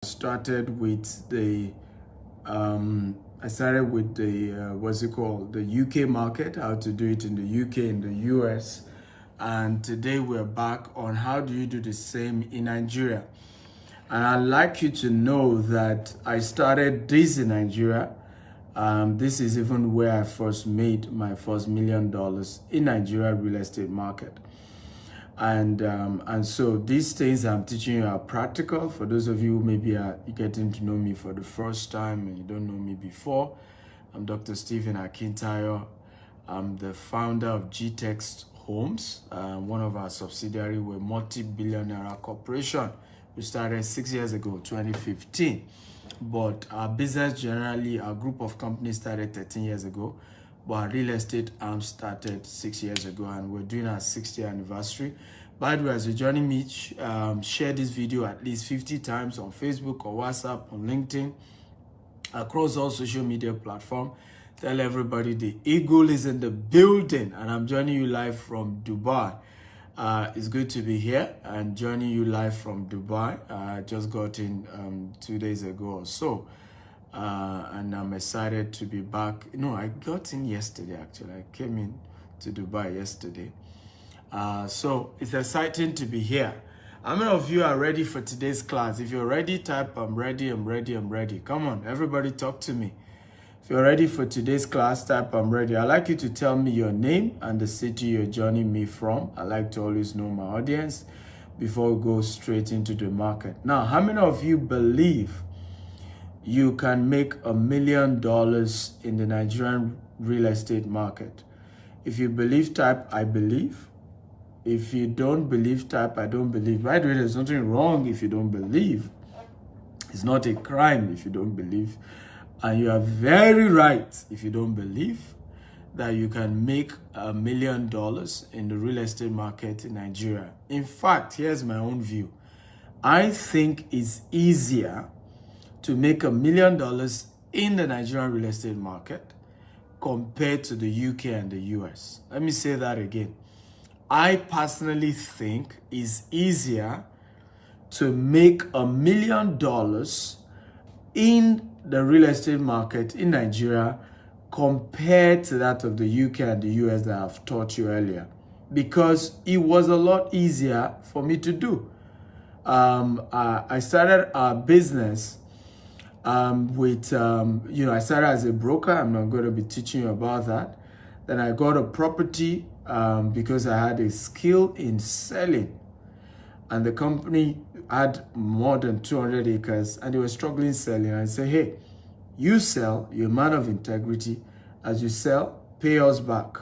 started with the what's it called, the UK market, how to do it in the UK, in the US, and today we're back on how do you do the same in Nigeria. And I'd like you to know that I started this in Nigeria. This is even where I first made my first $1 million in Nigeria real estate market. And so these things I'm teaching you are practical. For those of you who maybe are getting to know me for the first time and you don't know me before, I'm Dr. Stephen Akintayo. I'm the founder of GTEX Homes, one of our subsidiaries. We're a multi-billionaire corporation. We started 6 years ago, 2015. But our business generally, our group of companies started 13 years ago. But our real estate arm started 6 years ago, and we're doing our 60th anniversary. By the way, as you join me, share this video at least 50 times on Facebook or WhatsApp, on LinkedIn, across all social media platforms. Tell everybody the Eagle is in the building, and I'm joining you live from Dubai. It's good to be here and joining you live from Dubai. I just got in 2 days ago or so. And I'm excited to be back. No, I got in yesterday, actually. I came in to Dubai yesterday. So it's exciting to be here. How many of you are ready for today's class? If you're ready, type, I'm ready, I'm ready, I'm ready. Come on, everybody talk to me. If you're ready for today's class, type, I'm ready. I'd like you to tell me your name and the city you're joining me from. I like to always know my audience before we go straight into the market. Now, how many of you believe you can make $1 million in the Nigerian real estate market? If you believe, type I believe. If you don't believe, type I don't believe. By the way, there's nothing wrong if you don't believe. It's not a crime if you don't believe. And you are very right if you don't believe that you can make $1 million in the real estate market in Nigeria. In fact, here's my own view. I think it's easier to make $1 million in the Nigerian real estate market compared to the UK and the US. Let me say that again. I personally think it's easier to make $1 million in the real estate market in Nigeria compared to that of the UK and the US that I've taught you earlier, because it was a lot easier for me to do. I started a business I started as a broker. I'm not going to be teaching you about that. Then I got a property because I had a skill in selling. And the company had more than 200 acres and they were struggling selling. I said, hey, you sell, you're a man of integrity. As you sell, pay us back.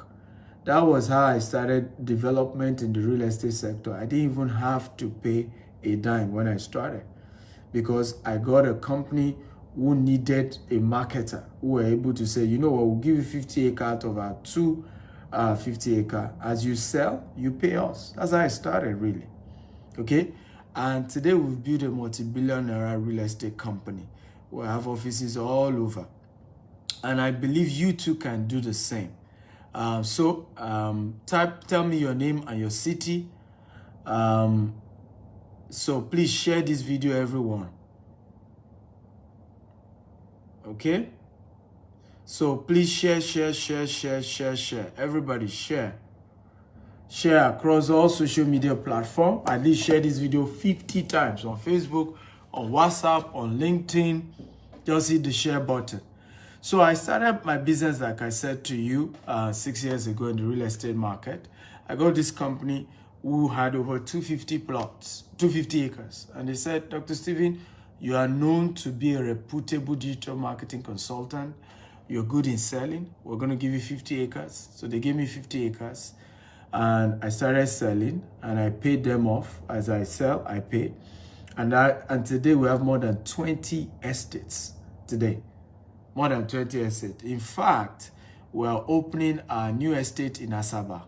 That was how I started development in the real estate sector. I didn't even have to pay a dime when I started, because I got a company who needed a marketer who were able to say, you know what, we'll give you 50 acres out of our 250 acres. As you sell, you pay us. That's how I started, really. Okay? And today we've built a multi-billionaire real estate company. We have offices all over. And I believe you too can do the same. Tell me your name and your city. So please share this video, everyone. Okay? So please share. Everybody share. Share across all social media platforms. At least share this video 50 times on Facebook, on WhatsApp, on LinkedIn. Just hit the share button. So I started my business, like I said to you, 6 years ago in the real estate market. I got this company who had over 250 plots, 250 acres. And they said, Dr. Stephen, you are known to be a reputable digital marketing consultant. You're good in selling. We're going to give you 50 acres. So they gave me 50 acres. And I started selling and I paid them off. As I sell, I pay. And today we have more than 20 estates today. More than 20 estates. In fact, we are opening a new estate in Asaba.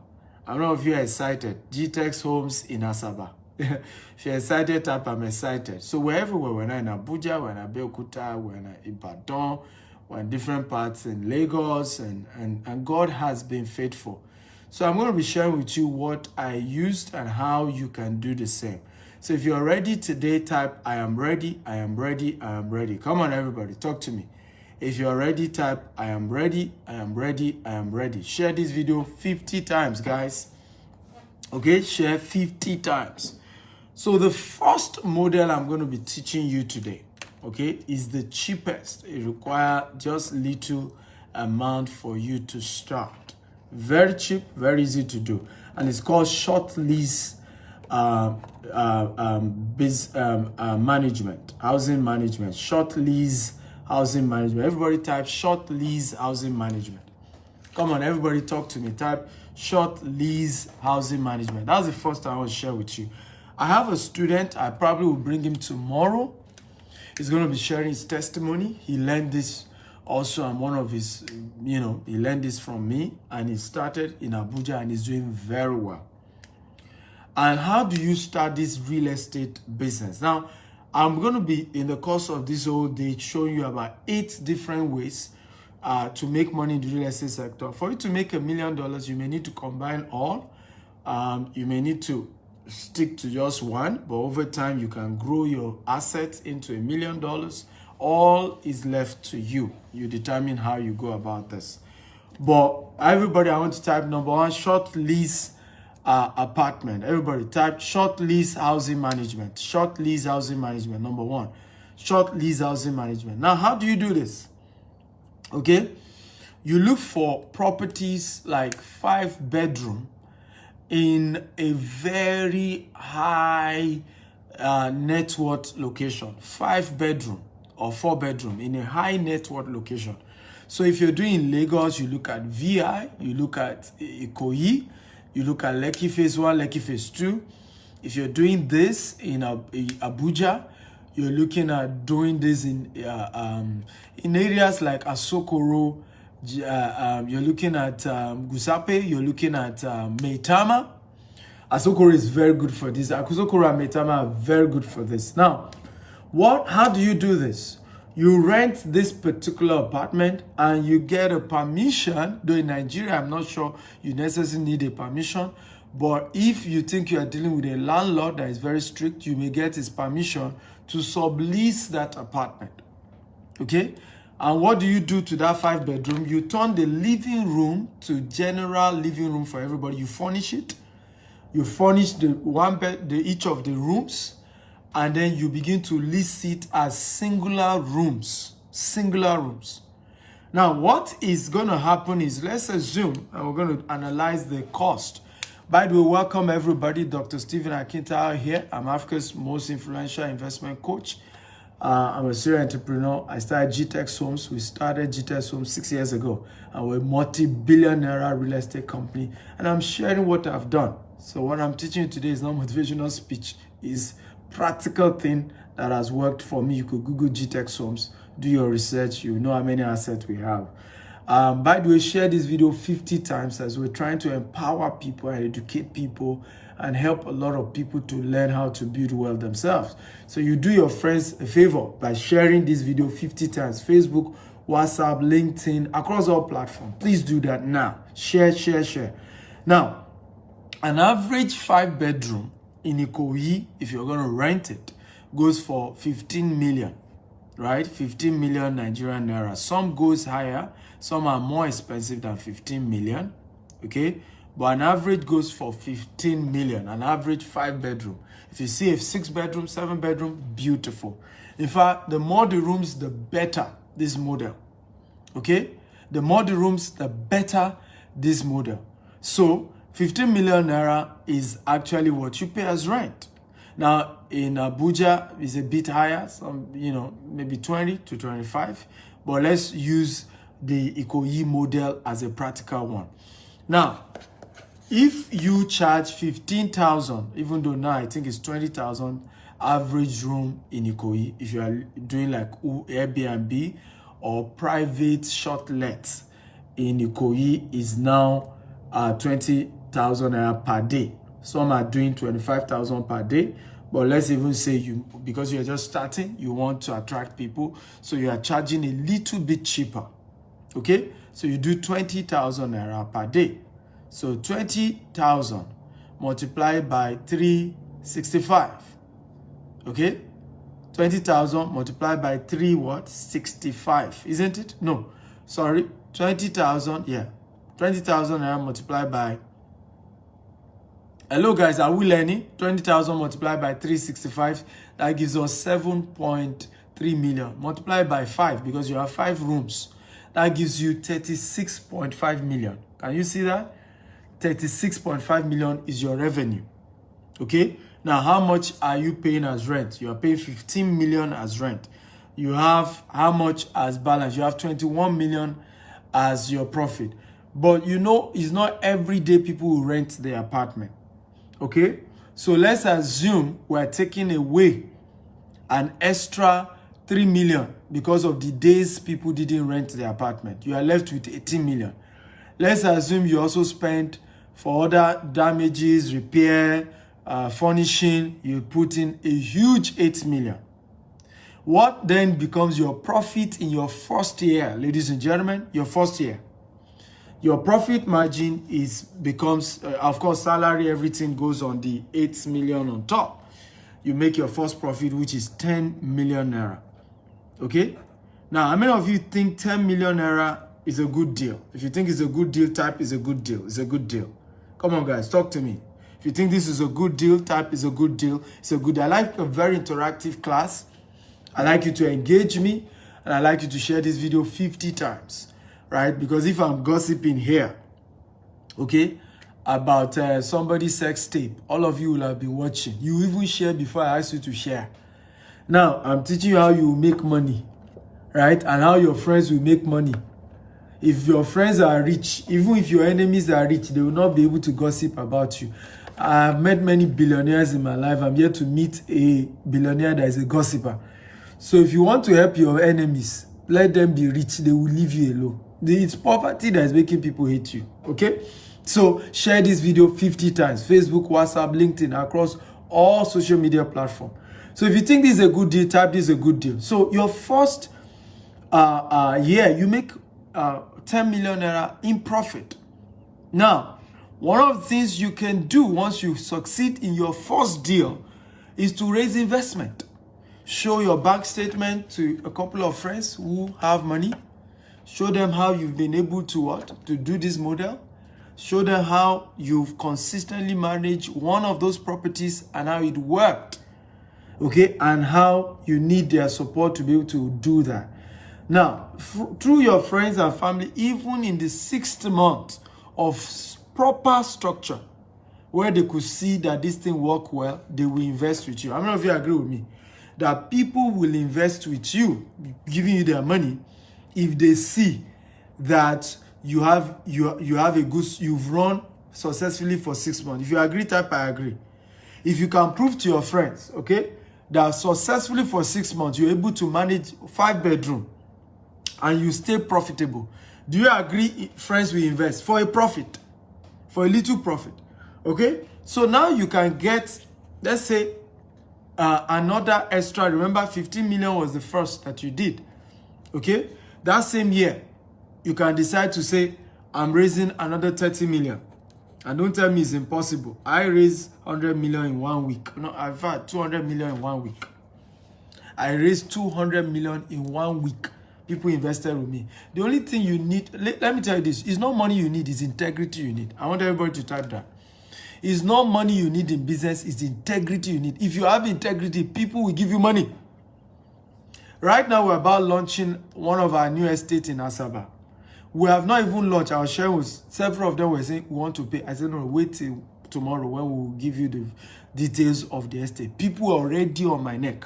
I don't know if you're excited. GTEX Homes in Asaba. If you're excited, type I'm excited. So we're everywhere. We're in Abuja, we're in Abeokuta, we're in Ibadan, we're in different parts in Lagos, and God has been faithful. So I'm going to be sharing with you what I used and how you can do the same. So if you're ready today, type I am ready, I am ready, I am ready. Come on, everybody, talk to me. If you're ready, type I am ready, I am ready, I am ready. Share this video 50 times, guys. Okay, share 50 times. So the first model I'm going to be teaching you today, okay, is the cheapest. It requires just little amount for you to start. Very cheap, very easy to do. And it's called short lease management, housing management, short lease housing management. Everybody type short lease housing management. Come on, everybody talk to me. Type short lease housing management. That's the first I want to share with you. I have a student. I probably will bring him tomorrow. He's going to be sharing his testimony. He learned this also on one of his, he learned this from me, and he started in Abuja and he's doing very well. And how do you start this real estate business? Now, I'm going to be, in the course of this whole day, showing you about 8 different ways to make money in the real estate sector. For you to make $1 million, you may need to combine all. You may need to stick to just one, but over time, you can grow your assets into $1 million. All is left to you. You determine how you go about this. But everybody, I want to type number 1, short lease apartment. Everybody type short lease housing management. Short lease housing management, number 1. Short lease housing management. Now, how do you do this? Okay, you look for properties like 5-bedroom in a very high net worth location. 5-bedroom or 4-bedroom in a high net worth location. So if you're doing Lagos, you look at VI, you look at Ikoyi, you look at Lekki Phase 1, Lekki Phase 2. If you're doing this in Abuja, you're looking at doing this in areas like Asokoro. You're looking at Gusape. You're looking at Maitama. Asokoro is very good for this. Asokoro and Maitama are very good for this. Now, how do you do this? You rent this particular apartment and you get a permission. Though in Nigeria, I'm not sure you necessarily need a permission. But if you think you are dealing with a landlord that is very strict, you may get his permission to sublease that apartment. Okay? And what do you do to that 5-bedroom? You turn the living room to general living room for everybody. You furnish it. You furnish each of the rooms, and then you begin to list it as singular rooms. Singular rooms. Now, what is going to happen is, let's assume, and we're going to analyze the cost. By the way, welcome everybody. Dr. Stephen Akintayo here. I'm Africa's most influential investment coach. I'm a serial entrepreneur. I started GTEX Homes. We started GTEX Homes 6 years ago. And we're a multi-billion-naira real estate company. And I'm sharing what I've done. So what I'm teaching you today is not motivational speech. It's practical thing that has worked for me. You could Google GTEX Homes, do your research. You know how many assets we have. By the way, share this video 50 times as we're trying to empower people and educate people and help a lot of people to learn how to build wealth themselves. So you do your friends a favor by sharing this video 50 times. Facebook, WhatsApp, LinkedIn, across all platforms. Please do that now. Share, share, share. Now, an average 5-bedroom in Ikoyi, if you're going to rent it, goes for 15 million, right? 15 million Nigerian naira. Some goes higher. Some are more expensive than 15 million, okay? But an average goes for 15 million, an average 5-bedroom. If you see a 6-bedroom, 7-bedroom, beautiful. In fact, the more the rooms, the better this model, okay? The more the rooms, the better this model. So 15 million naira is actually what you pay as rent. Now, in Abuja, it's a bit higher, some, maybe 20 to 25. But let's use the Ikoyi model as a practical one. Now, if you charge 15,000, even though now I think it's 20,000 average room in Ikoyi, if you are doing like Airbnb or private short lets in Ikoyi, is now 20,000 naira per day. Some are doing 25,000 per day. But let's even say because you're just starting, you want to attract people, so you are charging a little bit cheaper. Okay, so you do 20,000 naira per day. So 20,000 multiplied by 365. Okay? 20,000 multiplied by 3 what? 65, isn't it? No, sorry, 20,000, yeah. 20,000 multiplied by, hello guys, are we learning? 20,000 multiplied by 365, that gives us 7.3 million. Multiplied by 5, because you have 5 rooms, that gives you 36.5 million. Can you see that? 36.5 million is your revenue. Okay? Now, how much are you paying as rent? You are paying 15 million as rent. You have how much as balance? You have 21 million as your profit. But you know, it's not every day people will rent their apartment. Okay? So let's assume we're taking away an extra 3 million because of the days people didn't rent their apartment. You are left with 18 million. Let's assume you also spent for other damages, repair, furnishing, you put in a huge 8 million. What then becomes your profit in your first year, ladies and gentlemen? Your first year. Your profit margin becomes, of course, salary, everything goes on the 8 million on top. You make your first profit, which is 10 million naira. Okay? Now, how many of you think 10 million naira is a good deal? If you think it's a good deal, type is a good deal. It's a good deal. Come on, guys, talk to me. If you think this is a good deal, type is a good deal. It's a good deal. I like a very interactive class. I like you to engage me, and I like you to share this video 50 times, right? Because if I'm gossiping here, okay, about somebody's sex tape, all of you will have been watching. You even share before I ask you to share. Now, I'm teaching you how you make money, right? And how your friends will make money. If your friends are rich, even if your enemies are rich, they will not be able to gossip about you. I've met many billionaires in my life. I'm yet to meet a billionaire that is a gossiper. So if you want to help your enemies, let them be rich. They will leave you alone. It's poverty that is making people hate you. Okay? So share this video 50 times. Facebook, WhatsApp, LinkedIn, across all social media platforms. So if you think this is a good deal, type this is a good deal. So your first year, you make 10 million naira in profit. Now, one of the things you can do once you succeed in your first deal is to raise investment. Show your bank statement to a couple of friends who have money. Show them how you've been able to do this model. Show them how you've consistently managed one of those properties and how it worked. Okay, and how you need their support to be able to do that. Now, through your friends and family, even in the 6th month of proper structure, where they could see that this thing work well, they will invest with you. How many of you agree with me that people will invest with you, giving you their money, if they see that you have a good, you've run successfully for 6 months? If you agree, type I agree. If you can prove to your friends, okay, that successfully for 6 months you're able to manage 5 bedroom and you stay profitable, do you agree friends will invest for a profit, for a little profit? Okay, so now you can get, let's say, another extra. Remember, 15 million was the first that you did. Okay, that same year you can decide to say, I'm raising another 30 million. And don't tell me it's impossible. I raised 100 million in 1 week. No, I've had 200 million in 1 week. I raised 200 million in 1 week. People invested with me. The only thing you need, let me tell you this, it's not money you need, it's integrity you need. I want everybody to type that. It's not money you need in business, it's integrity you need. If you have integrity, people will give you money. Right now, we're about launching one of our new estates in Asaba. We have not even launched. I was sharing with several of them, were saying we want to pay. I said, no, wait till tomorrow when we will give you the details of the estate. People are already on my neck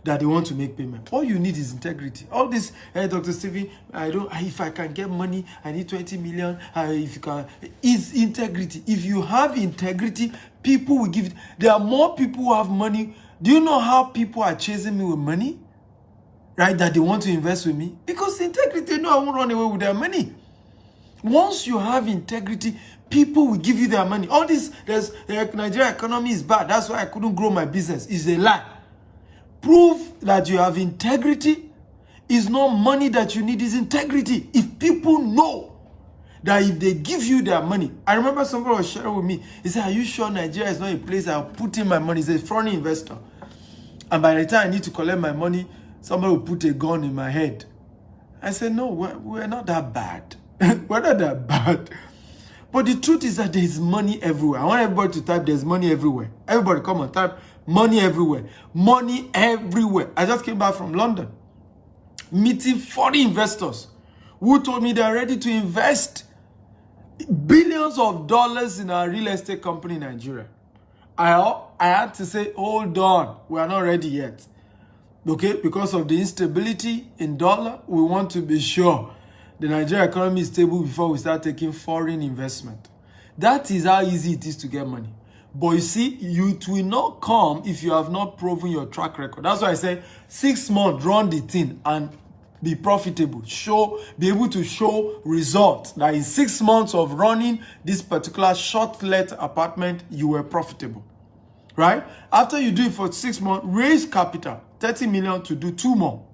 that they want to make payment. All you need is integrity. All this, hey, Dr. Stephen, if I can get money, I need 20 million. If you can, is integrity. If you have integrity, people will give it. There are more people who have money. Do you know how people are chasing me with money? Right, that they want to invest with me? Because integrity, they know I won't run away with their money. Once you have integrity, people will give you their money. All this, the Nigeria economy is bad. That's why I couldn't grow my business. It's a lie. Proof that you have integrity is not money that you need, is integrity. If people know that if they give you their money, I remember somebody was sharing with me. He said, are you sure Nigeria is not a place I'll put in my money? He's a foreign investor. And by the time I need to collect my money, somebody will put a gun in my head. I said, no, we're not that bad. We're not that bad. But the truth is that there's money everywhere. I want everybody to type, there's money everywhere. Everybody, come on, type money everywhere. Money everywhere. I just came back from London, meeting foreign investors who told me they're ready to invest billions of dollars in our real estate company in Nigeria. I had to say, hold on, we are not ready yet. Okay, because of the instability in dollar, we want to be sure the Nigerian economy is stable before we start taking foreign investment. That is how easy it is to get money. But you see, it will not come if you have not proven your track record. That's why I say 6 months, run the thing and be profitable. Be able to show results. That in 6 months of running this particular short-let apartment, you were profitable. Right? After you do it for 6 months, raise capital, 30 million to do 2 more.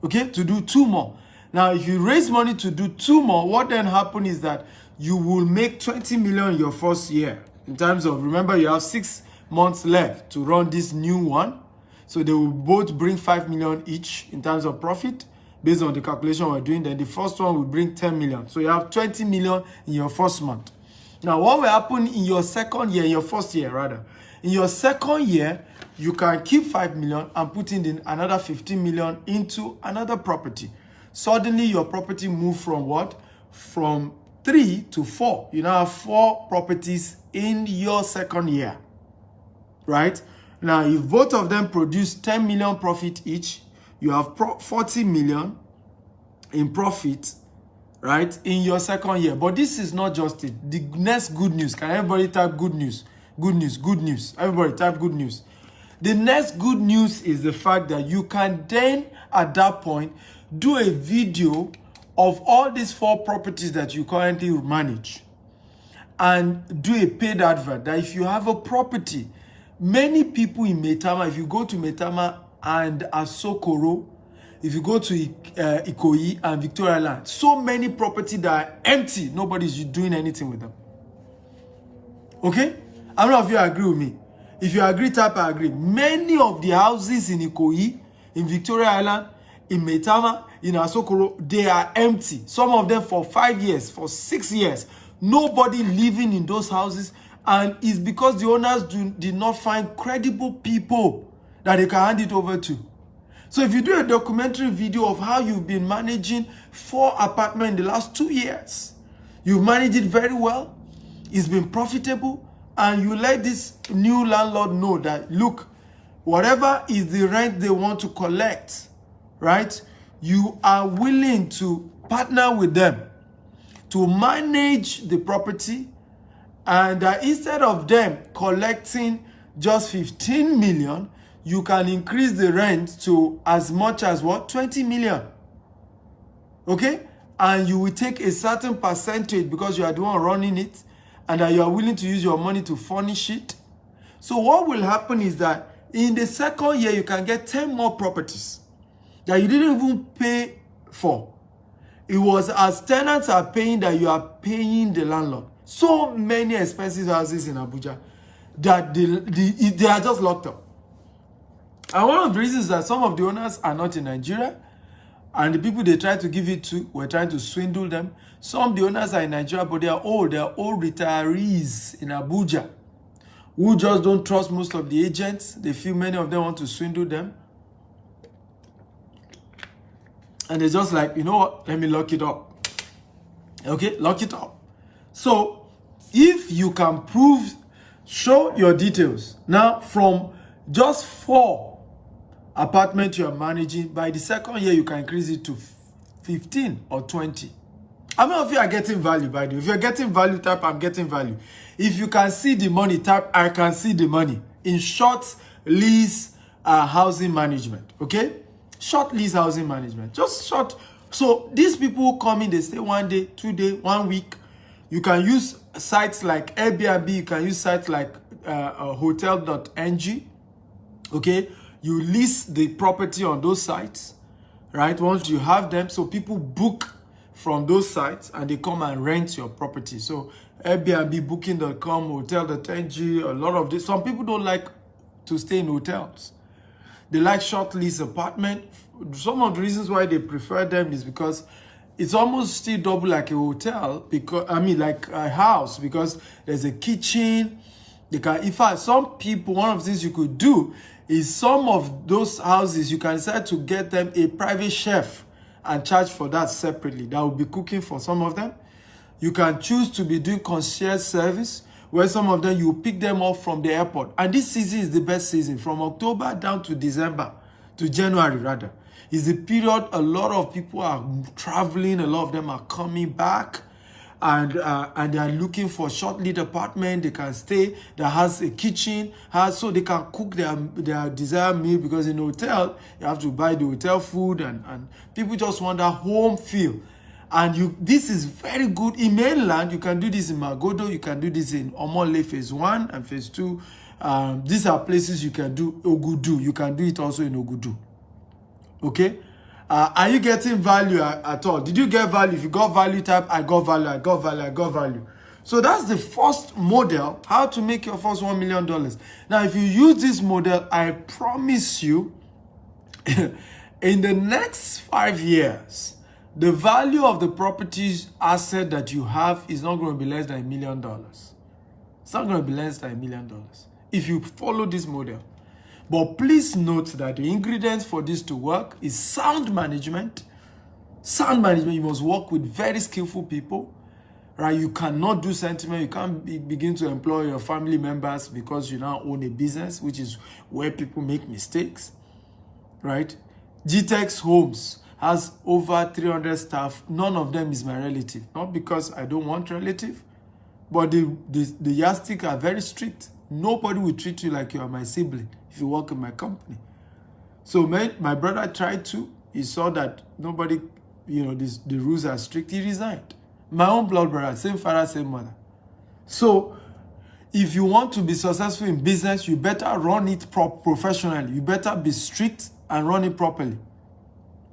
Okay? To do 2 more. Now, if you raise money to do 2 more, what then happens is that you will make 20 million your first year. In terms of, remember, you have 6 months left to run this new one. So they will both bring 5 million each in terms of profit based on the calculation we're doing. Then the first one will bring 10 million. So you have 20 million in your first month. Now, what will happen in your second year, in your first year rather? In your second year, you can keep 5 million and put in another 15 million into another property. Suddenly, your property move from what? From 3 to 4. You now have 4 properties in your second year. Right? Now, if both of them produce 10 million profit each, you have 40 million in profit, right, in your second year. But this is not just it. The next good news. Can everybody type good news? Good news, good news. Everybody type good news. The next good news is the fact that you can then, at that point, do a video of all these 4 properties that you currently manage and do a paid advert. That if you have a property, many people in Maitama, if you go to Maitama and Asokoro, if you go to Ikoyi and Victoria Land, so many properties that are empty, nobody's doing anything with them. Okay? How many of you agree with me? If you agree, type I agree. Many of the houses in Ikoyi, in Victoria Island, in Maitama, in Asokoro, they are empty. Some of them for 5 years, for 6 years. Nobody living in those houses. And it's because the owners did not find credible people that they can hand it over to. So if you do a documentary video of how you've been managing 4 apartments in the last 2 years, you've managed it very well, it's been profitable, and you let this new landlord know that, look, whatever is the rent they want to collect, right, you are willing to partner with them to manage the property, and instead of them collecting just 15 million, you can increase the rent to as much as what? 20 million. Okay? And you will take a certain percentage because you are the one running it, and that you are willing to use your money to furnish it. So what will happen is that in the second year, you can get 10 more properties that you didn't even pay for. It was as tenants are paying that you are paying the landlord. So many expensive houses in Abuja that they are just locked up. And one of the reasons that some of the owners are not in Nigeria, and the people they try to give it to were trying to swindle them. Some of the owners are in Nigeria, but they are old retirees in Abuja who just don't trust most of the agents. They feel many of them want to swindle them. And they're just like, you know what, let me lock it up. Okay, lock it up. So if you can prove, show your details. Now from just 4 apartments you are managing, by the second year you can increase it to 15 or 20. How many of you are getting value, by the way? If you're getting value, type I'm getting value. If you can see the money, type I can see the money. In short lease housing management, okay? Short lease housing management, just short. So these people come in, they stay 1 day, 2 days, 1 week. You can use sites like Airbnb, you can use sites like hotel.ng, okay? You lease the property on those sites, right? Once you have them, so people book from those sites and they come and rent your property. So Airbnb, booking.com, hotel.ng, a lot of this. Some people don't like to stay in hotels. They like short lease apartment. Some of the reasons why they prefer them is because it's almost still double like a hotel, because like a house, because there's a kitchen. You can, in fact, some people, one of the things you could do is some of those houses you can decide to get them a private chef and charge for that separately. That will be cooking for some of them. You can choose to be doing concierge service, where some of them you pick them up from the airport. And this season is the best season, from October down to December, to January rather. Is the period a lot of people are traveling, a lot of them are coming back, and they are looking for short lead apartment they can stay, that has a kitchen, so they can cook their desired meal, because in a hotel you have to buy the hotel food, and people just want that home feel. And this is very good in mainland. You can do this in Magodo, you can do this in Omole phase 1 and phase 2. These are places you can do. Ogudu, you can do it also in Ogudu. Okay, are you getting value at all? Did you get value? If you got value, type I got value, I got value, I got value. So that's the first model, how to make your first $1 million. Now, if you use this model, I promise you, in the next 5 years, the value of the properties asset that you have is not going to be less than $1 million. It's not going to be less than $1 million if you follow this model. But please note that the ingredients for this to work is sound management. Sound management, you must work with very skillful people, right? You cannot do sentiment. You can't begin to employ your family members because you now own a business, which is where people make mistakes, right? GTEX Homes has over 300 staff. None of them is my relative. Not because I don't want relative, but the yardstick are very strict. Nobody will treat you like you are my sibling if you work in my company. So my brother tried to. He saw that nobody, the rules are strict. He resigned. My own blood brother, same father, same mother. So if you want to be successful in business, you better run it professionally. You better be strict and run it properly.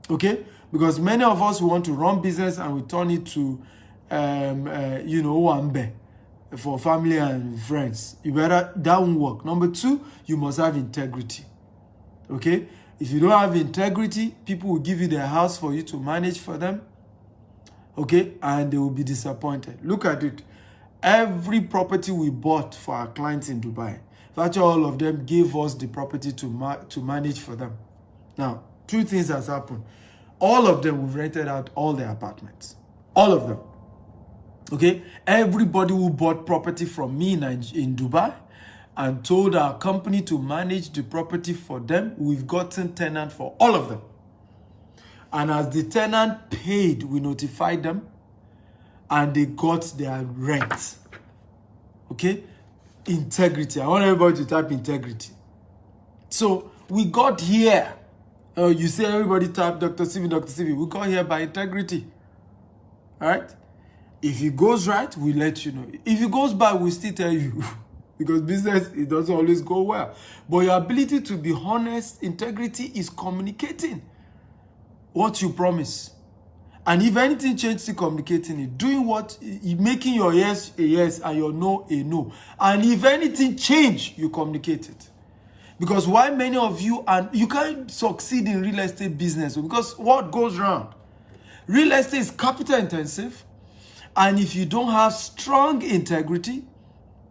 Okay? Because many of us, we want to run business and we turn it to, Wambe for family and friends. That won't work. Number 2, you must have integrity. Okay? If you don't have integrity, people will give you their house for you to manage for them. Okay? And they will be disappointed. Look at it. Every property we bought for our clients in Dubai, virtually all of them gave us the property to manage for them. Now, 2 things has happened. All of them, we've rented out all their apartments. All of them. Okay? Everybody who bought property from me in Dubai and told our company to manage the property for them, we've gotten tenant for all of them. And as the tenant paid, we notified them and they got their rent. Okay? Integrity. I want everybody to type integrity. So we got here. You say everybody type Dr. Stevie, Dr. Stevie. We got here by integrity. All right? If it goes right, we let you know. If it goes bad, we still tell you. Because business, it doesn't always go well. But your ability to be honest, integrity is communicating what you promise. And if anything changes, to communicating it. Doing what, making your yes a yes and your no a no. And if anything change, you communicate it. Because why many of you, and you can't succeed in real estate business, because what goes wrong? Real estate is capital intensive. And if you don't have strong integrity,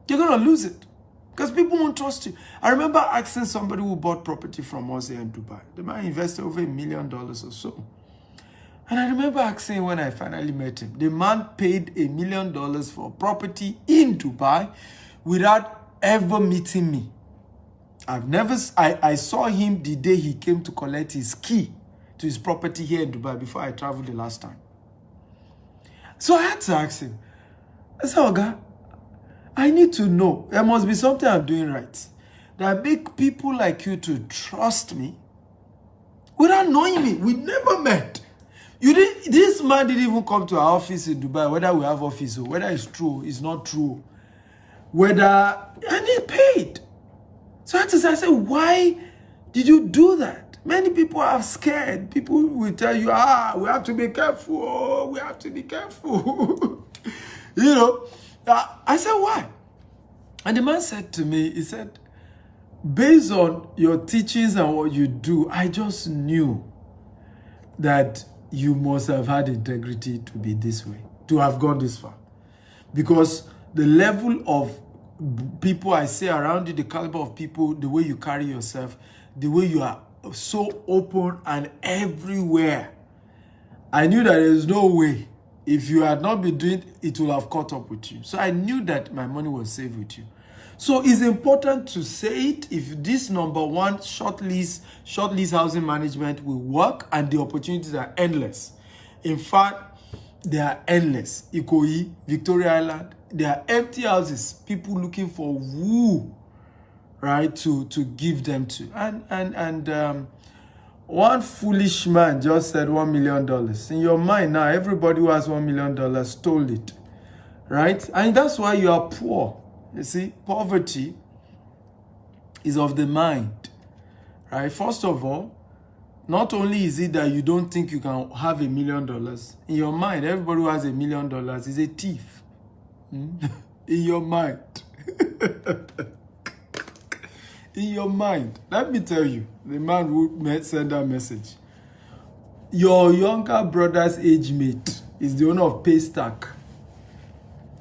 you're going to lose it. Because people won't trust you. I remember asking somebody who bought property from us here in Dubai. The man invested over $1 million or so. And I remember asking when I finally met him, the man paid $1 million for property in Dubai without ever meeting me. I saw him the day he came to collect his key to his property here in Dubai before I traveled the last time. So I had to ask him, I said, Oga, I need to know. There must be something I'm doing right that make people like you to trust me without knowing me. We never met. This man didn't even come to our office in Dubai, whether we have office or whether it's true, it's not true. And he paid. So I had to say, why did you do that? Many people are scared. People will tell you, we have to be careful. Oh, we have to be careful. I said, why? And the man said to me, he said, based on your teachings and what you do, I just knew that you must have had integrity to be this way, to have gone this far. Because the level of people I see around you, the caliber of people, the way you carry yourself, the way you are so open and everywhere, I knew that there's no way, if you had not been doing it, it will have caught up with you. So I knew that my money was safe with you. So it's important to say it. If this number one short lease housing management will work, and the opportunities are endless. In fact, they are endless. Ikoyi, Victoria Island, there are empty houses, people looking for who, right, to give them to. And one foolish man just said $1 million. In your mind now, everybody who has $1 million stole it, right? And that's why you are poor. You see, poverty is of the mind, right? First of all, not only is it that you don't think you can have $1 million, in your mind, everybody who has $1 million is a thief. In your mind. In your mind. Let me tell you, the man who sent that message. Your younger brother's age mate is the owner of Paystack.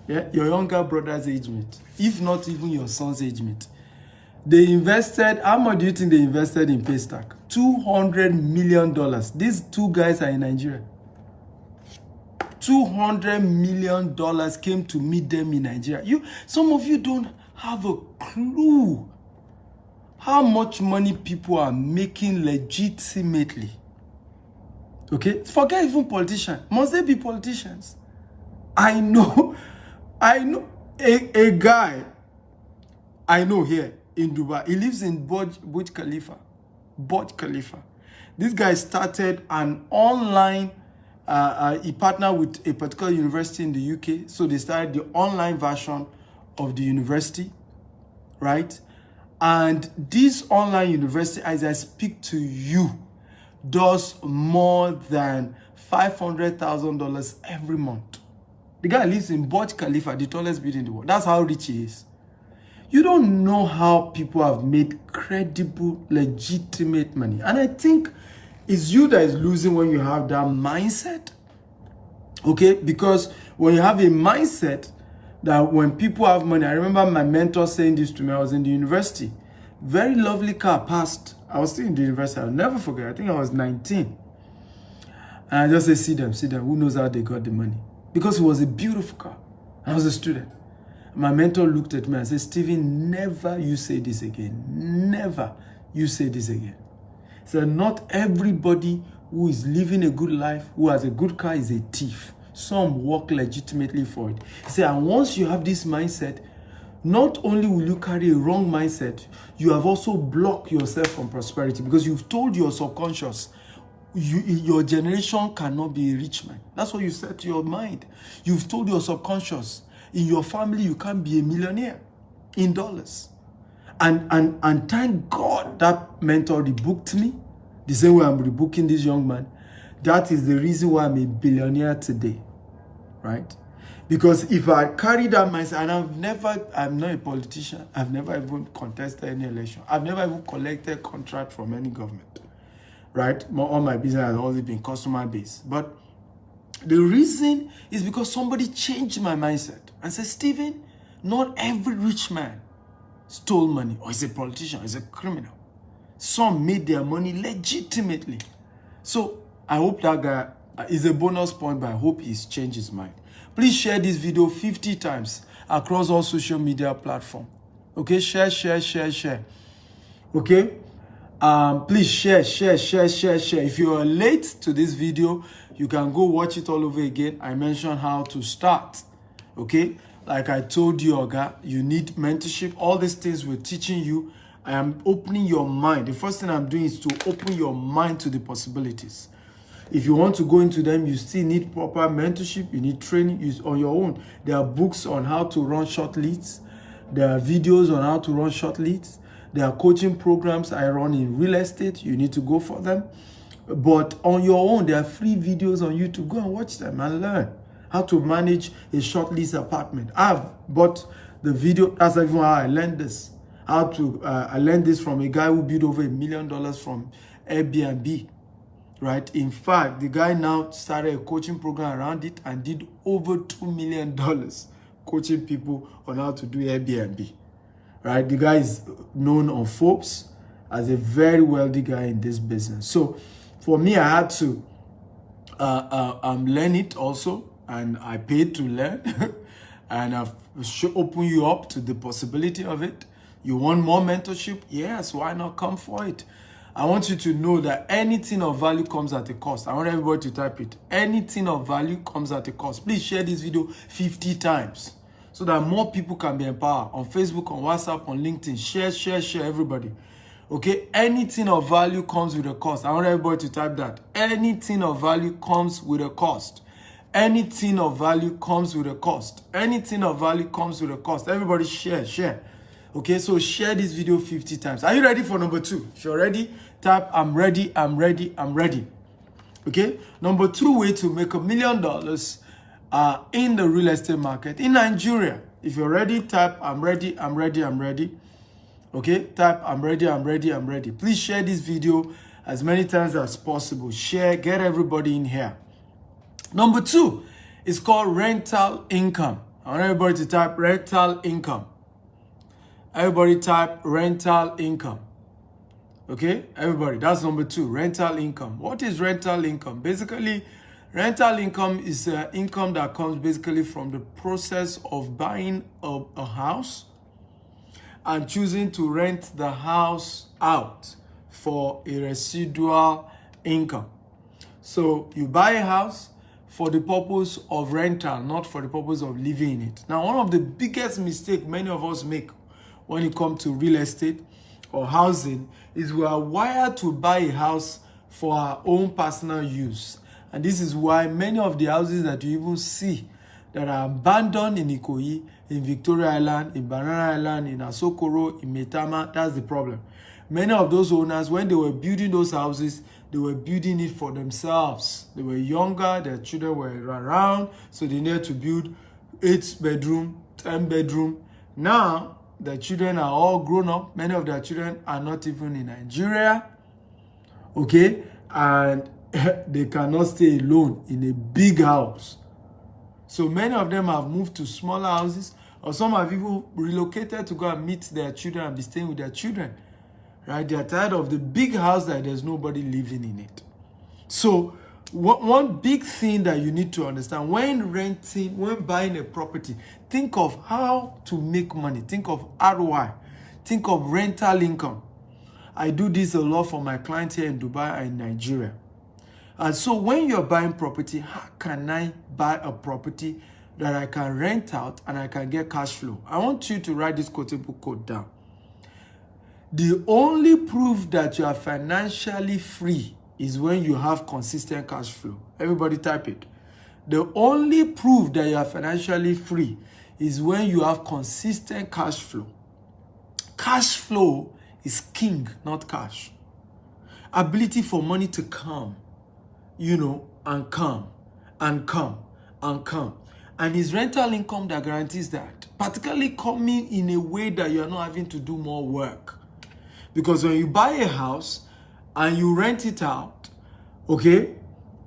Yeah, your younger brother's age mate, if not even your son's age mate. They invested, how much do you think they invested in Paystack? $200 million. These two guys are in Nigeria. $200 million came to meet them in Nigeria. Some of you don't have a clue how much money people are making legitimately. Okay? Forget even politicians. Must they be politicians? I know a guy I know here in Dubai. He lives in Burj Khalifa. Burj Khalifa. This guy started an online, he partnered with a particular university in the UK. So they started the online version of the university, right? And this online university, as I speak to you, does more than $500,000 every month. The guy lives in Burj Khalifa, the tallest building in the world. That's how rich he is. You don't know how people have made credible, legitimate money. And I think it's you that is losing when you have that mindset. Okay? Because when you have a mindset that when people have money, I remember my mentor saying this to me. I was in the university. Very lovely car passed. I was still in the university. I'll never forget. I think I was 19. And I just said, see them. Who knows how they got the money? Because it was a beautiful car. I was a student. My mentor looked at me and said, Stephen, never you say this again. Never you say this again. He said, not everybody who is living a good life, who has a good car, is a thief. Some work legitimately for it. He said, and once you have this mindset, not only will you carry a wrong mindset, you have also blocked yourself from prosperity, because you've told your subconscious, your generation cannot be a rich man. That's what you said to your mind. You've told your subconscious, in your family, you can't be a millionaire in dollars. And thank God that mentor rebooked me, the same way I'm rebooking this young man. That is the reason why I'm a billionaire today, right? Because if I carry that mindset, and I'm not a politician, I've never even contested any election. I've never even collected contract from any government, right? All my business has always been customer based. But the reason is because somebody changed my mindset and said, Stephen, not every rich man stole money or is a politician, is a criminal. Some made their money legitimately. So I hope that guy is a bonus point, but I hope he's changed his mind. Please share this video 50 times across all social media platforms. Okay, share. Okay, please share. If you are late to this video, you can go watch it all over again. I mentioned how to start. Okay, like I told you, Oga, you need mentorship. All these things we're teaching you, I am opening your mind. The first thing I'm doing is to open your mind to the possibilities. If you want to go into them, you still need proper mentorship. You need training on your own. There are books on how to run short leads. There are videos on how to run short leads. There are coaching programs I run in real estate. You need to go for them. But on your own, there are free videos on YouTube. Go and watch them and learn how to manage a short lease apartment. I've bought the video. That's even how I learned this. I learned this from a guy who built over $1 million from Airbnb, right? In fact, the guy now started a coaching program around it and did over $2 million coaching people on how to do Airbnb, right? The guy is known on Forbes as a very wealthy guy in this business. So for me, I had to learn it also, and I paid to learn. And I've opened you up to the possibility of it. You want more mentorship? Yes, why not come for it? I want you to know that anything of value comes at a cost. I want everybody to type it. Anything of value comes at a cost. Please share this video 50 times so that more people can be empowered. On Facebook, on WhatsApp, on LinkedIn. Share, everybody. Okay? Anything of value comes with a cost. I want everybody to type that. Anything of value comes with a cost. Anything of value comes with a cost. Anything of value comes with a cost. Everybody share. Okay, so share this video 50 times. Are you ready for number 2? If you're ready, type I'm ready. Okay, number 2 way to make $1 million in the real estate market in Nigeria. If you're ready, type I'm ready. Okay, type I'm ready. Please share this video as many times as possible. Share, get everybody in here. Number 2 is called rental income. I want everybody to type rental income. Everybody type rental income. Okay, everybody, that's number 2, rental income. What is rental income? Basically, rental income is income that comes basically from the process of buying a house and choosing to rent the house out for a residual income. So you buy a house for the purpose of rental, not for the purpose of living in it. Now, one of the biggest mistakes many of us make when it comes to real estate or housing is we are wired to buy a house for our own personal use. And this is why many of the houses that you even see that are abandoned in Ikoyi, in Victoria Island, in Banana Island, in Asokoro, in Metama, that's the problem. Many of those owners, when they were building those houses, they were building it for themselves. They were younger, their children were around, so they needed to build 8-bedroom, 10-bedroom. Now, the children are all grown up. Many of their children are not even in Nigeria. Okay? And they cannot stay alone in a big house. So many of them have moved to smaller houses, or some have even relocated to go and meet their children and be staying with their children. Right? They are tired of the big house that there's nobody living in it. So one big thing that you need to understand when buying a property, think of how to make money. Think of ROI. Think of rental income. I do this a lot for my clients here in Dubai and Nigeria. And so when you're buying property, how can I buy a property that I can rent out and I can get cash flow? I want you to write this quotable quote down. The only proof that you are financially free is when you have consistent cash flow. Everybody type it. The only proof that you are financially free is when you have consistent cash flow. Cash flow is king, not cash. Ability for money to come, and come, and come, and come. And it's rental income that guarantees that, particularly coming in a way that you are not having to do more work. Because when you buy a house and you rent it out, okay,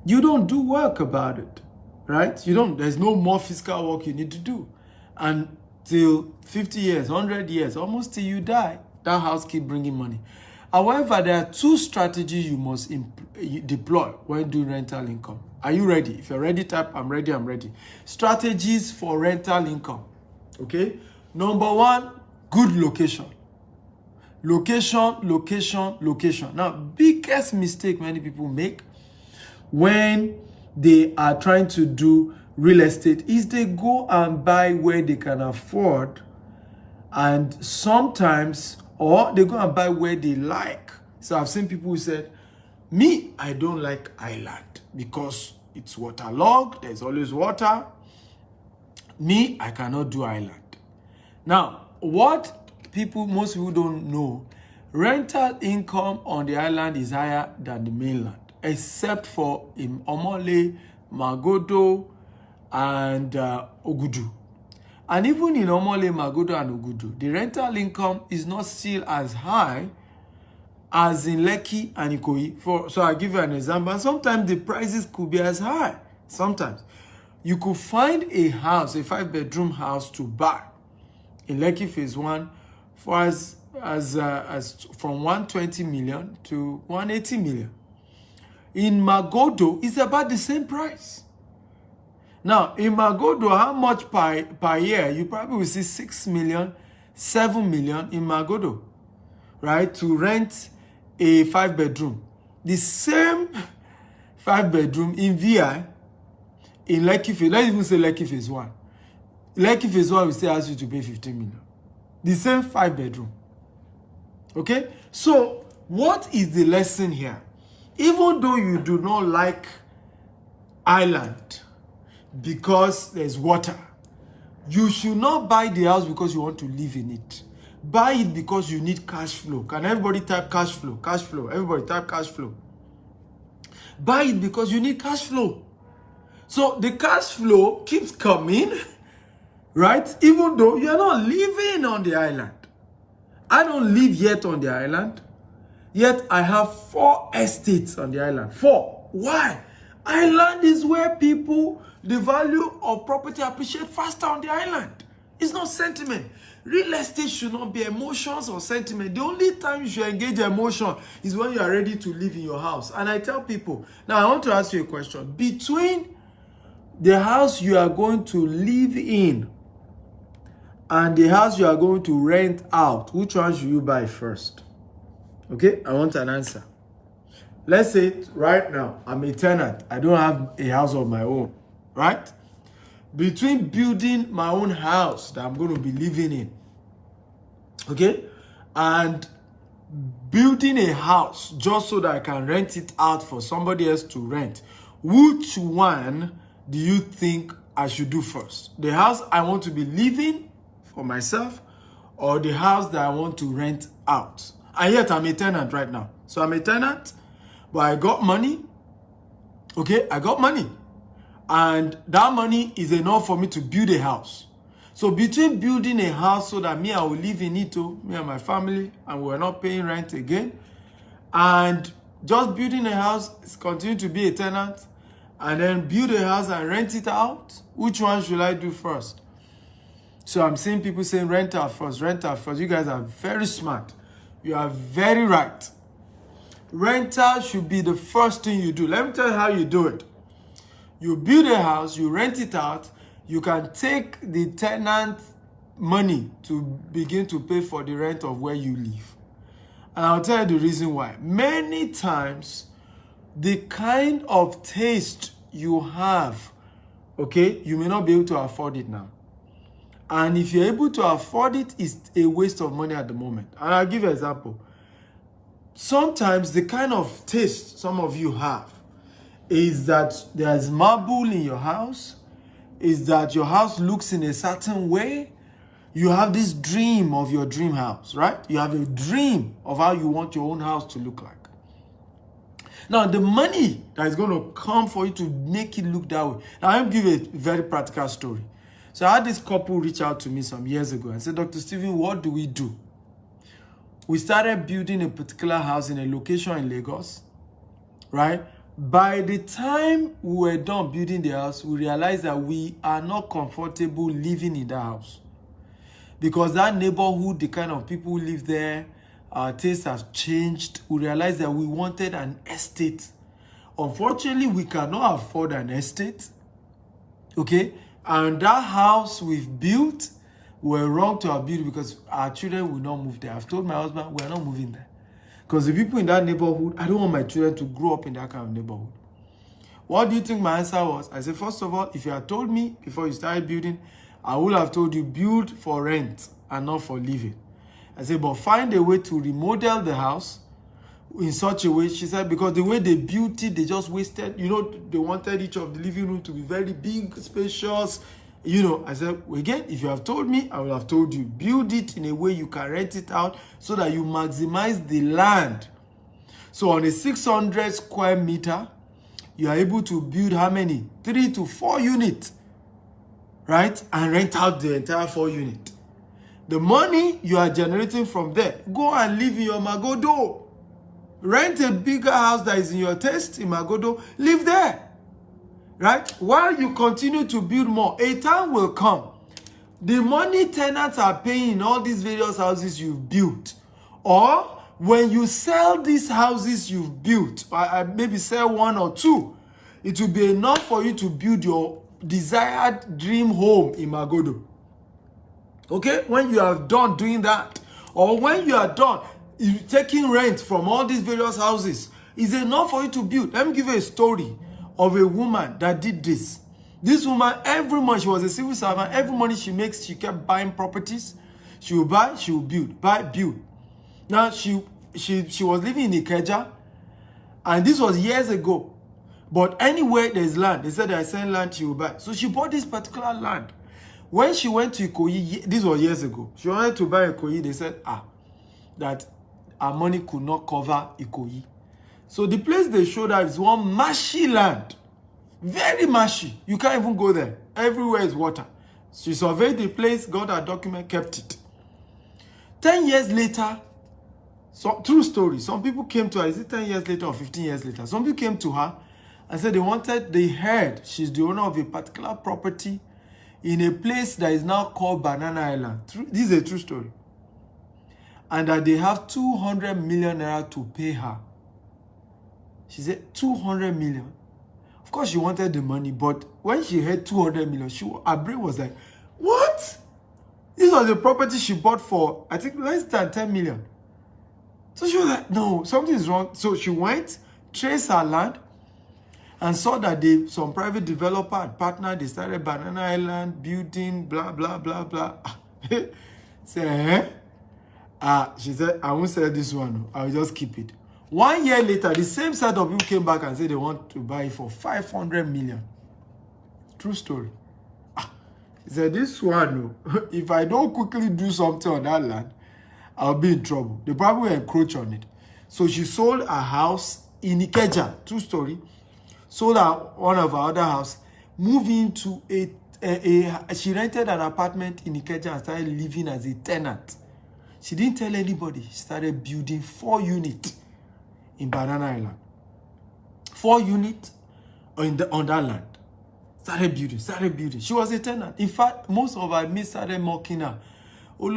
you don't do work about it, right? There's no more physical work you need to do. Until 50 years, 100 years, almost till you die, that house keeps bringing money. However, there are 2 strategies you must deploy when doing rental income. Are you ready? If you're ready, type I'm ready. Strategies for rental income. Okay? Number 1, good location. Location. Now, biggest mistake many people make when they are trying to do real estate is they go and buy where they can afford, and sometimes, or they go and buy where they like. So I've seen people who said, me, I don't like island because it's waterlogged, there's always water. Me, I cannot do island. Now, what most people don't know, rental income on the island is higher than the mainland, except for in Omole, Magodo, and Ogudu. And even in Omole, Magodo, and Ogudu, the rental income is not still as high as in Lekki and Ikoyi. So I'll give you an example. Sometimes the prices could be as high. Sometimes you could find a house, a 5-bedroom house to buy in Lekki Phase 1 for as from 120 million to 180 million. In Magodo, it's about the same price. Now, in Magodo, how much per year? You probably will see 6 million, 7 million in Magodo, right? To rent a 5-bedroom. The same 5-bedroom in VI, in Lekki Phase, let's even say Lekki Phase 1. Lekki Phase 1 will still ask you to pay 15 million. The same 5-bedroom. Okay? So, what is the lesson here? Even though you do not like island because there's water, you should not buy the house because you want to live in it. Buy it because you need cash flow. Can everybody type cash flow? Cash flow. Everybody type cash flow. Buy it because you need cash flow. So the cash flow keeps coming, right? Even though you're not living on the island. I don't live yet on the island. Yet I have 4 estates on the island. 4. Why? Island is where people, the value of property appreciate faster on the island. It's not sentiment. Real estate should not be emotions or sentiment. The only time you should engage emotion is when you are ready to live in your house. And I tell people, now I want to ask you a question. Between the house you are going to live in and the house you are going to rent out, which one should you buy first? Okay, I want an answer. Let's say right now, I'm a tenant. I don't have a house of my own, right? Between building my own house that I'm going to be living in, okay, and building a house just so that I can rent it out for somebody else to rent, which one do you think I should do first? The house I want to be living for myself or the house that I want to rent out? And yet I'm a tenant right now. So I'm a tenant, but I got money. Okay, I got money. And that money is enough for me to build a house. So between building a house so that I will live in it, me and my family, and we're not paying rent again, and just building a house, continue to be a tenant, and then build a house and rent it out, which one should I do first? So I'm seeing people saying rent out first, rent out first. You guys are very smart. You are very right. Rental should be the first thing you do. Let me tell you how you do it. You build a house, you rent it out, you can take the tenant money to begin to pay for the rent of where you live. And I'll tell you the reason why. Many times, the kind of taste you have, okay, you may not be able to afford it now. And if you're able to afford it, it's a waste of money at the moment. And I'll give you an example. Sometimes the kind of taste some of you have is that there's marble in your house, is that your house looks in a certain way. You have this dream of your dream house, right? You have a dream of how you want your own house to look like. Now, the money that is going to come for you to make it look that way. Now, I'll give you a very practical story. So I had this couple reach out to me some years ago and said, Dr. Stephen, what do we do? We started building a particular house in a location in Lagos, right? By the time we were done building the house, we realized that we are not comfortable living in that house. Because that neighborhood, the kind of people who live there, our tastes have changed. We realized that we wanted an estate. Unfortunately, we cannot afford an estate, okay? And that house we've built, we're wrong to have built because our children will not move there. I've told my husband, we're not moving there. Because the people in that neighborhood, I don't want my children to grow up in that kind of neighborhood. What do you think my answer was? I said, first of all, if you had told me before you started building, I would have told you build for rent and not for living. I said, but find a way to remodel the house in such a way, she said, because the way they built it, they just wasted, they wanted each of the living room to be very big, spacious. I said, again, if you have told me, I would have told you, build it in a way you can rent it out so that you maximize the land. So on a 600 square meter, you are able to build how many? 3 to 4 units. right? And rent out the entire 4 unit. The money you are generating from there, go and live in your Magodo. Rent a bigger house that is in your taste in Magodo, live there, right? While you continue to build more, a time will come. The money tenants are paying in all these various houses you've built, or when you sell these houses you've built, maybe sell 1 or 2, it will be enough for you to build your desired dream home in Magodo. Okay, when you are done doing that, or when you are done taking rent from all these various houses, is enough for you to build. Let me give you a story of a woman that did this. This woman, every month, she was a civil servant. Every money she makes, she kept buying properties. She will buy, she will build, buy, build. Now, she was living in Ikeja, and this was years ago. But anywhere there's land, they said they are selling land, she will buy. So she bought this particular land. When she went to Ikoyi, this was years ago, she wanted to buy Ikoyi. They said, that her money could not cover Ikoyi. So the place they showed her is one marshy land. Very marshy. You can't even go there. Everywhere is water. She surveyed the place, got her document, kept it. 10 years later, true story, some people came to her. Is it 10 years later or 15 years later? Some people came to her and said they heard she's the owner of a particular property in a place that is now called Banana Island. This is a true story. And that they have 200 million naira to pay her. She said 200 million. Of course, she wanted the money, but when she heard 200 million, her brain was like, what? This was a property she bought for, I think, less than 10 million. So she was like, no, something is wrong. So she went, traced her land, and saw that some private developer had partnered. They started Banana Island, building, blah, blah, blah, blah. Say, she said, I won't sell this one. I'll just keep it. 1 year later, the same set of people came back and said they want to buy it for 500 million. True story. He said, this one, if I don't quickly do something on that land, I'll be in trouble. They probably will encroach on it. So she sold her house in Ikeja. True story. Sold one of her other house, moved into she rented an apartment in Ikeja and started living as a tenant. She didn't tell anybody. She started building 4 units in Banana Island. 4 units on that land. Started building. She was a tenant. In fact, most of her mates started mocking her. In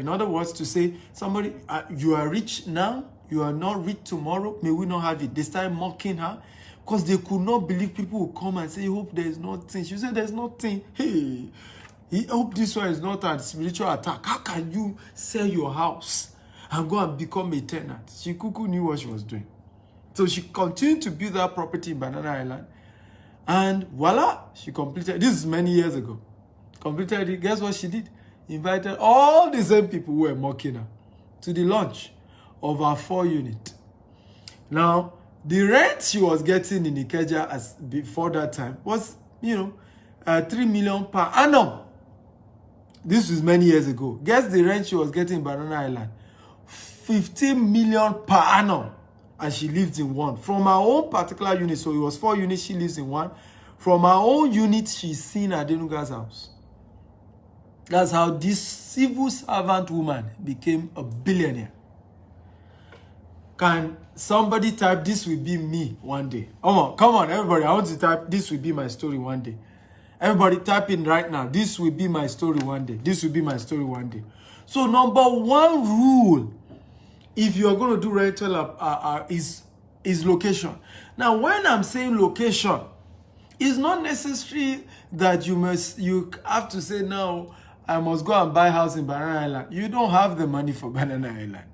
other words, to say, somebody, you are rich now, you are not rich tomorrow, may we not have it. They started mocking her because they could not believe people would come and say, hope there is nothing. She said, there's nothing. Hey, he hope this one is not a spiritual attack. How can you sell your house and go and become a tenant? She cuckoo knew what she was doing. So she continued to build that property in Banana Island. And voila, she completed. This is many years ago. Completed it. Guess what she did? Invited all the same people who were mocking her to the launch of her 4 unit. Now, the rent she was getting in Ikeja before that time was, 3 million per annum. This was many years ago. Guess the rent she was getting in Banana Island? 15 million per annum. And she lived in one. From her own particular unit, so it was 4 units, she lives in one. From her own unit, she's seen Adenuga's house. That's how this civil servant woman became a billionaire. Can somebody type, this will be me one day? Come on, everybody. I want to type, this will be my story one day. Everybody type in right now. This will be my story one day. This will be my story one day. So number 1 rule, if you're going to do rental, is location. Now, when I'm saying location, it's not necessary that you have to say, no, I must go and buy a house in Banana Island. You don't have the money for Banana Island.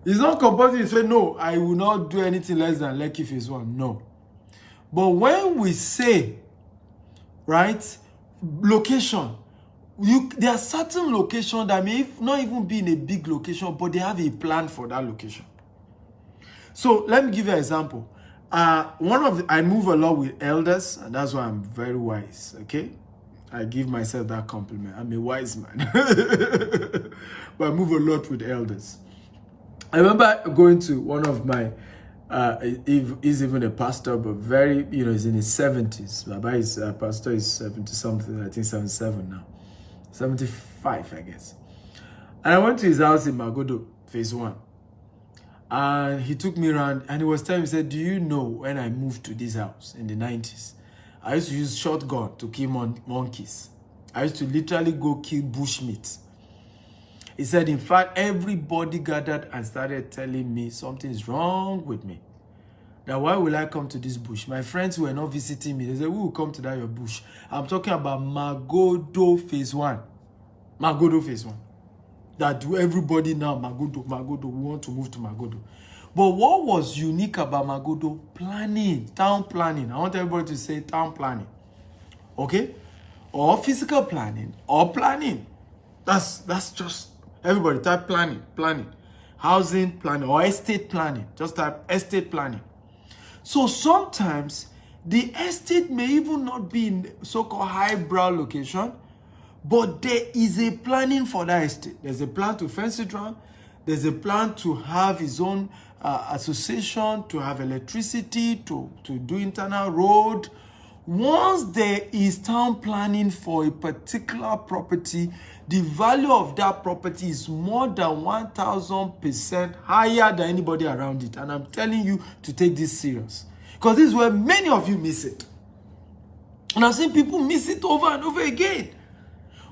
It's not compulsory to say, no, I will not do anything less than Lekki Phase 1. No. But when we say, right, location, there are certain locations that may not even be in a big location, but they have a plan for that location. So let me give you an example. I move a lot with elders, and that's why I'm very wise, okay? I give myself that compliment. I'm a wise man. But I move a lot with elders. I remember going to one of my He's even a pastor, but very, he's in his 70s. Baba is pastor, is 70 something, I think 77 now. 75, I guess. And I went to his house in Magodo, phase 1. And he took me around and he was telling me, he said, do you know when I moved to this house in the 90s, I used to use shotgun to kill monkeys. I used to literally go kill bushmeat. He said, in fact, everybody gathered and started telling me something is wrong with me. That why will I come to this bush? My friends were not visiting me. They said, we will come to that your bush. I'm talking about Magodo phase 1. Magodo phase 1. That everybody now, Magodo, we want to move to Magodo. But what was unique about Magodo? Planning, town planning. I want everybody to say town planning. Okay? Or physical planning, or planning. That's just, everybody type planning. Housing planning, or estate planning. Just type estate planning. So sometimes, the estate may even not be in so-called highbrow location, but there is a planning for that estate. There's a plan to fence it around. There's a plan to have his own association, to have electricity, to do internal road. Once there is town planning for a particular property, the value of that property is more than 1,000% higher than anybody around it. And I'm telling you to take this serious. Because this is where many of you miss it. And I've seen people miss it over and over again.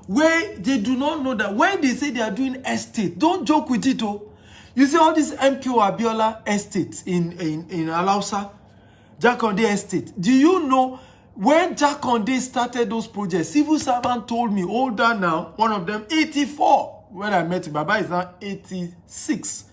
Where they do not know that when they say they are doing estate, don't joke with it. Oh, you see all these MQ Abiola estates in Alausa, Jakonde estate. Do you know when Jakonde started those projects? Civil servant told me, older now, one of them 84. When I met him, Baba is now 86.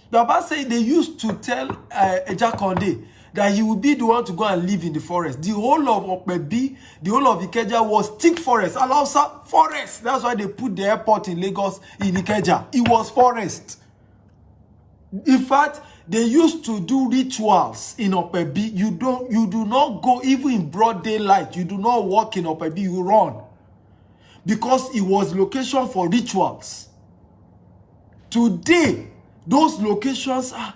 Baba said they used to tell Jakonde that he would be the one to go and live in the forest. The whole of Okpebi, the whole of Ikeja was thick forest. Alausa, forest. That's why they put the airport in Lagos in Ikeja. It was forest. In fact, they used to do rituals in Okpebi. You do not go even in broad daylight. You do not walk in Okpebi, you run. Because it was location for rituals. Today, those locations are,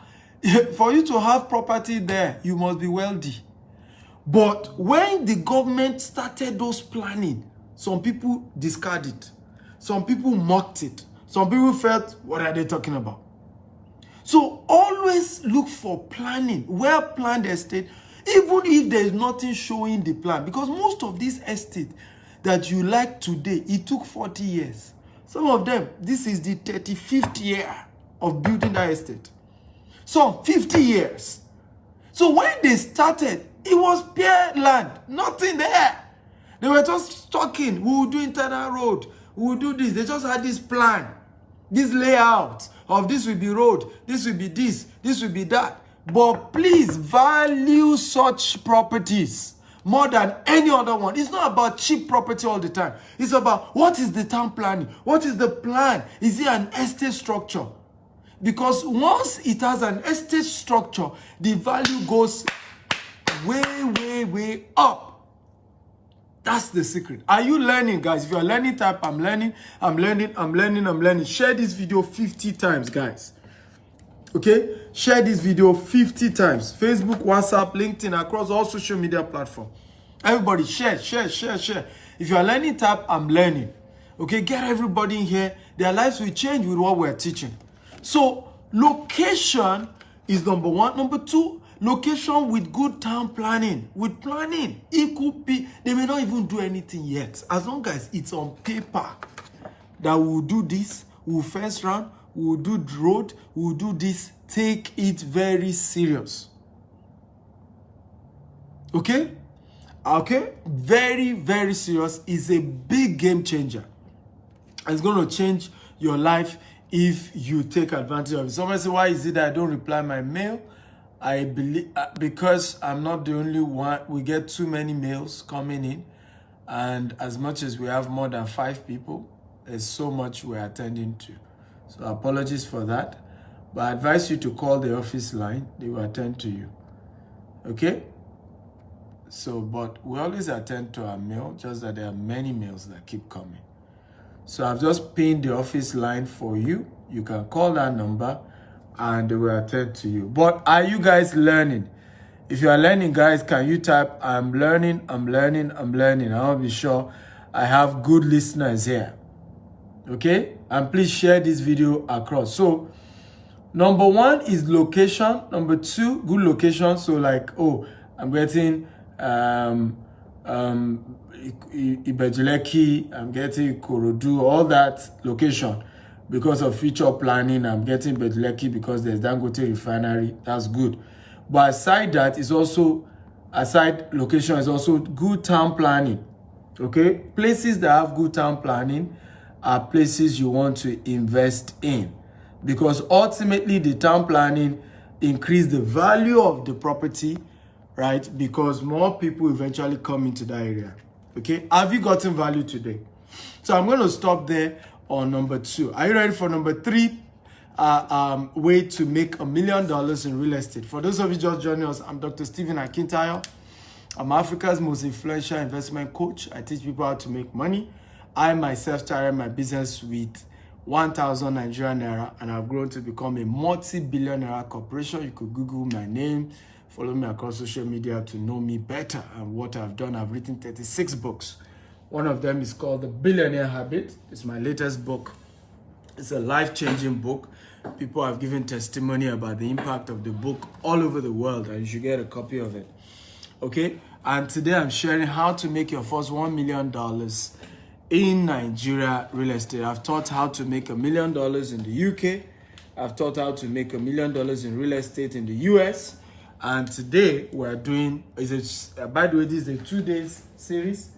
for you to have property there, you must be wealthy. But when the government started those planning, some people discarded. Some people mocked it. Some people felt, what are they talking about? So always look for planning, well-planned estate, even if there is nothing showing the plan. Because most of these estates that you like today, it took 40 years. Some of them, this is the 35th year of building that estate. Some 50 years. So when they started, it was bare land, nothing there. They were just talking, we will do internal road, we will do this. They just had this plan, this layout of this will be road, this will be this will be that. But please value such properties more than any other one. It's not about cheap property all the time. It's about what is the town planning? What is the plan? Is it an estate structure? Because once it has an estate structure, the value goes way up. That's the secret. Are you learning, guys? If you're learning, type I'm learning. Share this video 50 times, guys. Okay? Share this video 50 times. Facebook, WhatsApp, LinkedIn, across all social media platforms. Everybody, share. If you're learning, type I'm learning. Okay? Get everybody in here. Their lives will change with what we're teaching. So, location is number one. Number two, location with good town planning. With planning, it could be, they may not even do anything yet. As long as it's on paper that we'll do this, we'll fence round, we'll do the road, we'll do this. Take it very serious. Okay? Okay? Very serious. Is a big game changer. It's going to change your life if you take advantage of it. Somebody say, why is it that I don't reply my mail? I believe because I'm not the only one. We get too many mails coming in, and as much as we have more than 5 people, there's so much we're attending to. So apologies for that, but I advise you to call the office line. They will attend to you. Okay? So, but we always attend to our mail, just that there are many mails that keep coming. So I've just pinned the office line for you. You can call that number and they will attend to you. But are you guys learning? If you are learning, guys, can you type, I'm learning, I'm learning, I'm learning. I want to be sure I have good listeners here. Okay? And please share this video across. So, number one is location. Number two, good location. So like, oh, I'm getting Ibejuleki, I'm getting Korodu, all that location. Because of future planning, I'm getting Ibejuleki because there's Dangote refinery. That's good. But aside that, it's also, aside location, is also good town planning. Okay? Places that have good town planning are places you want to invest in. Because ultimately, the town planning increase the value of the property, right? Because more people eventually come into that area. Okay? Have you gotten value today? So I'm going to stop there on number 2. Are you ready for number 3? Way to make $1 million in real estate. For those of you just joining us, I'm Dr. Stephen Akintayo. I'm Africa's most influential investment coach. I teach people how to make money. I myself started my business with 1,000 Nigerian naira, and I've grown to become a multi-billion naira corporation. You could Google my name, follow me across social media to know me better and what I've done. I've written 36 books. One of them is called The Billionaire Habit. It's my latest book. It's a life-changing book. People have given testimony about the impact of the book all over the world, and you should get a copy of it. Okay? And today I'm sharing how to make your first $1 million in Nigeria real estate. I've taught how to make $1 million in the UK. I've taught how to make $1 million in real estate in the US. And today we're doing, by the way, this is a 2-day series.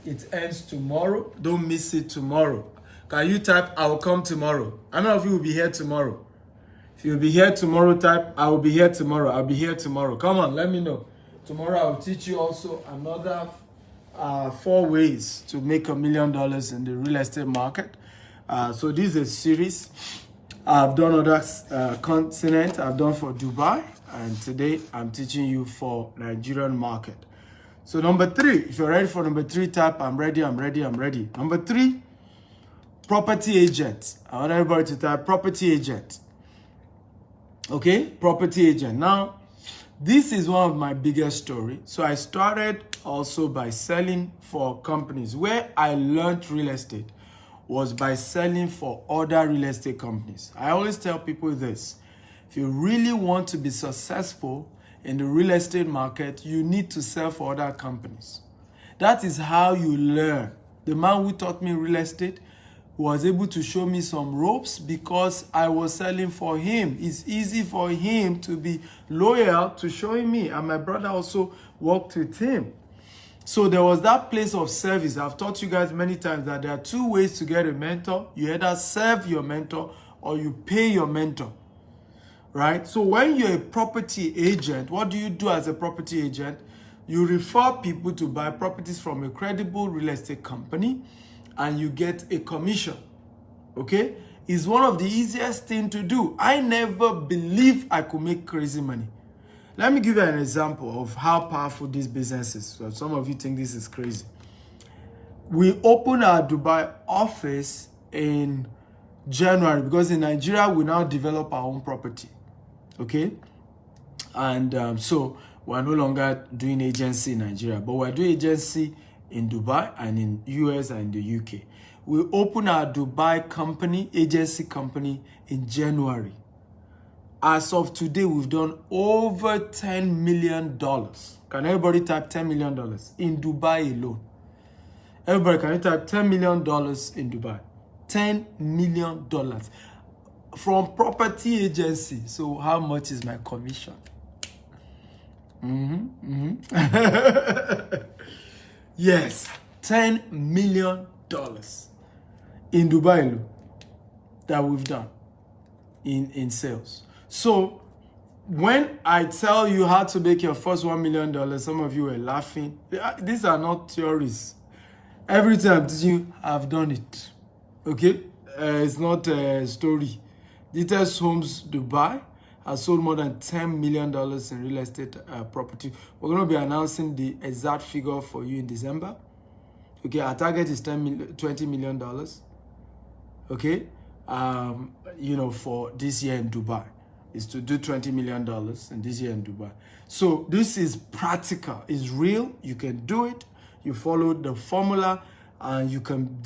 It ends tomorrow. Don't miss it tomorrow. Can you type, I will come tomorrow? How many of you will be here tomorrow? If you'll be here tomorrow, type, I will be here tomorrow. I'll be here tomorrow. Come on, let me know. Tomorrow I'll teach you also another 4 ways to make $1 million in the real estate market. So this is a series. I've done other continent. I've done for Dubai. And today I'm teaching you for Nigerian market. So number 3, if you're ready for number 3, type, I'm ready, I'm ready, I'm ready. Number 3, property agent. I want everybody to type property agent. Okay, property agent. Now, this is one of my biggest stories. So I started also by selling for companies. Where I learned real estate was by selling for other real estate companies. I always tell people this. If you really want to be successful in the real estate market, you need to sell for other companies. That is how you learn. The man who taught me real estate was able to show me some ropes because I was selling for him. It's easy for him to be loyal to showing me. And my brother also worked with him. So there was that place of service. I've taught you guys many times that there are 2 ways to get a mentor. You either serve your mentor or you pay your mentor. Right? So when you're a property agent, what do you do as a property agent? You refer people to buy properties from a credible real estate company, and you get a commission. Okay? It's one of the easiest things to do. I never believed I could make crazy money. Let me give you an example of how powerful this business is. So some of you think this is crazy. We opened our Dubai office in January because in Nigeria, we now develop our own property. Okay? And so we're no longer doing agency in Nigeria, but we're doing agency in Dubai and in US and in the UK. We opened our Dubai company, agency company, in January. As of today, we've done over $10 million. Can everybody type $10 million in Dubai alone? Everybody, can you type $10 million in Dubai? $10 million from property agency. So how much is my commission? Yes, $10 million in Dubai alone that we've done in sales. So when I tell you how to make your first $1 million, some of you are laughing. These are not theories. Every time I'm teaching you, I've done it. Okay? It's not a story. Details Homes Dubai has sold more than $10 million in real estate property. We're going to be announcing the exact figure for you in December. Okay, our target is $20 million. Okay, for this year in Dubai. is to do $20 million in this year in Dubai. So this is practical, it's real, you can do it, you follow the formula, and you can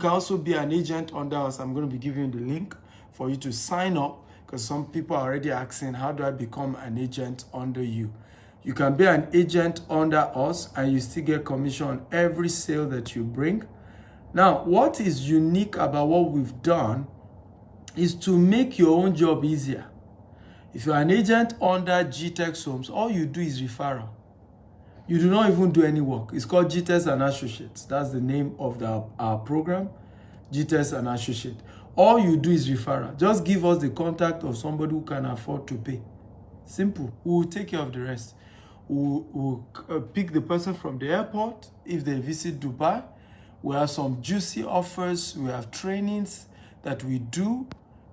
also be an agent under us. I'm going to be giving you the link for you to sign up, because some people are already asking, how do I become an agent under you? You can be an agent under us and you still get commission on every sale that you bring. Now, what is unique about what we've done is to make your own job easier. If you're an agent under GTEX Homes, all you do is referral. You do not even do any work. It's called GTEX and Associates. That's the name of our program, GTEX and Associates. All you do is referral. Just give us the contact of somebody who can afford to pay. Simple. We will take care of the rest. We'll pick the person from the airport if they visit Dubai. We have some juicy offers. We have trainings that we do,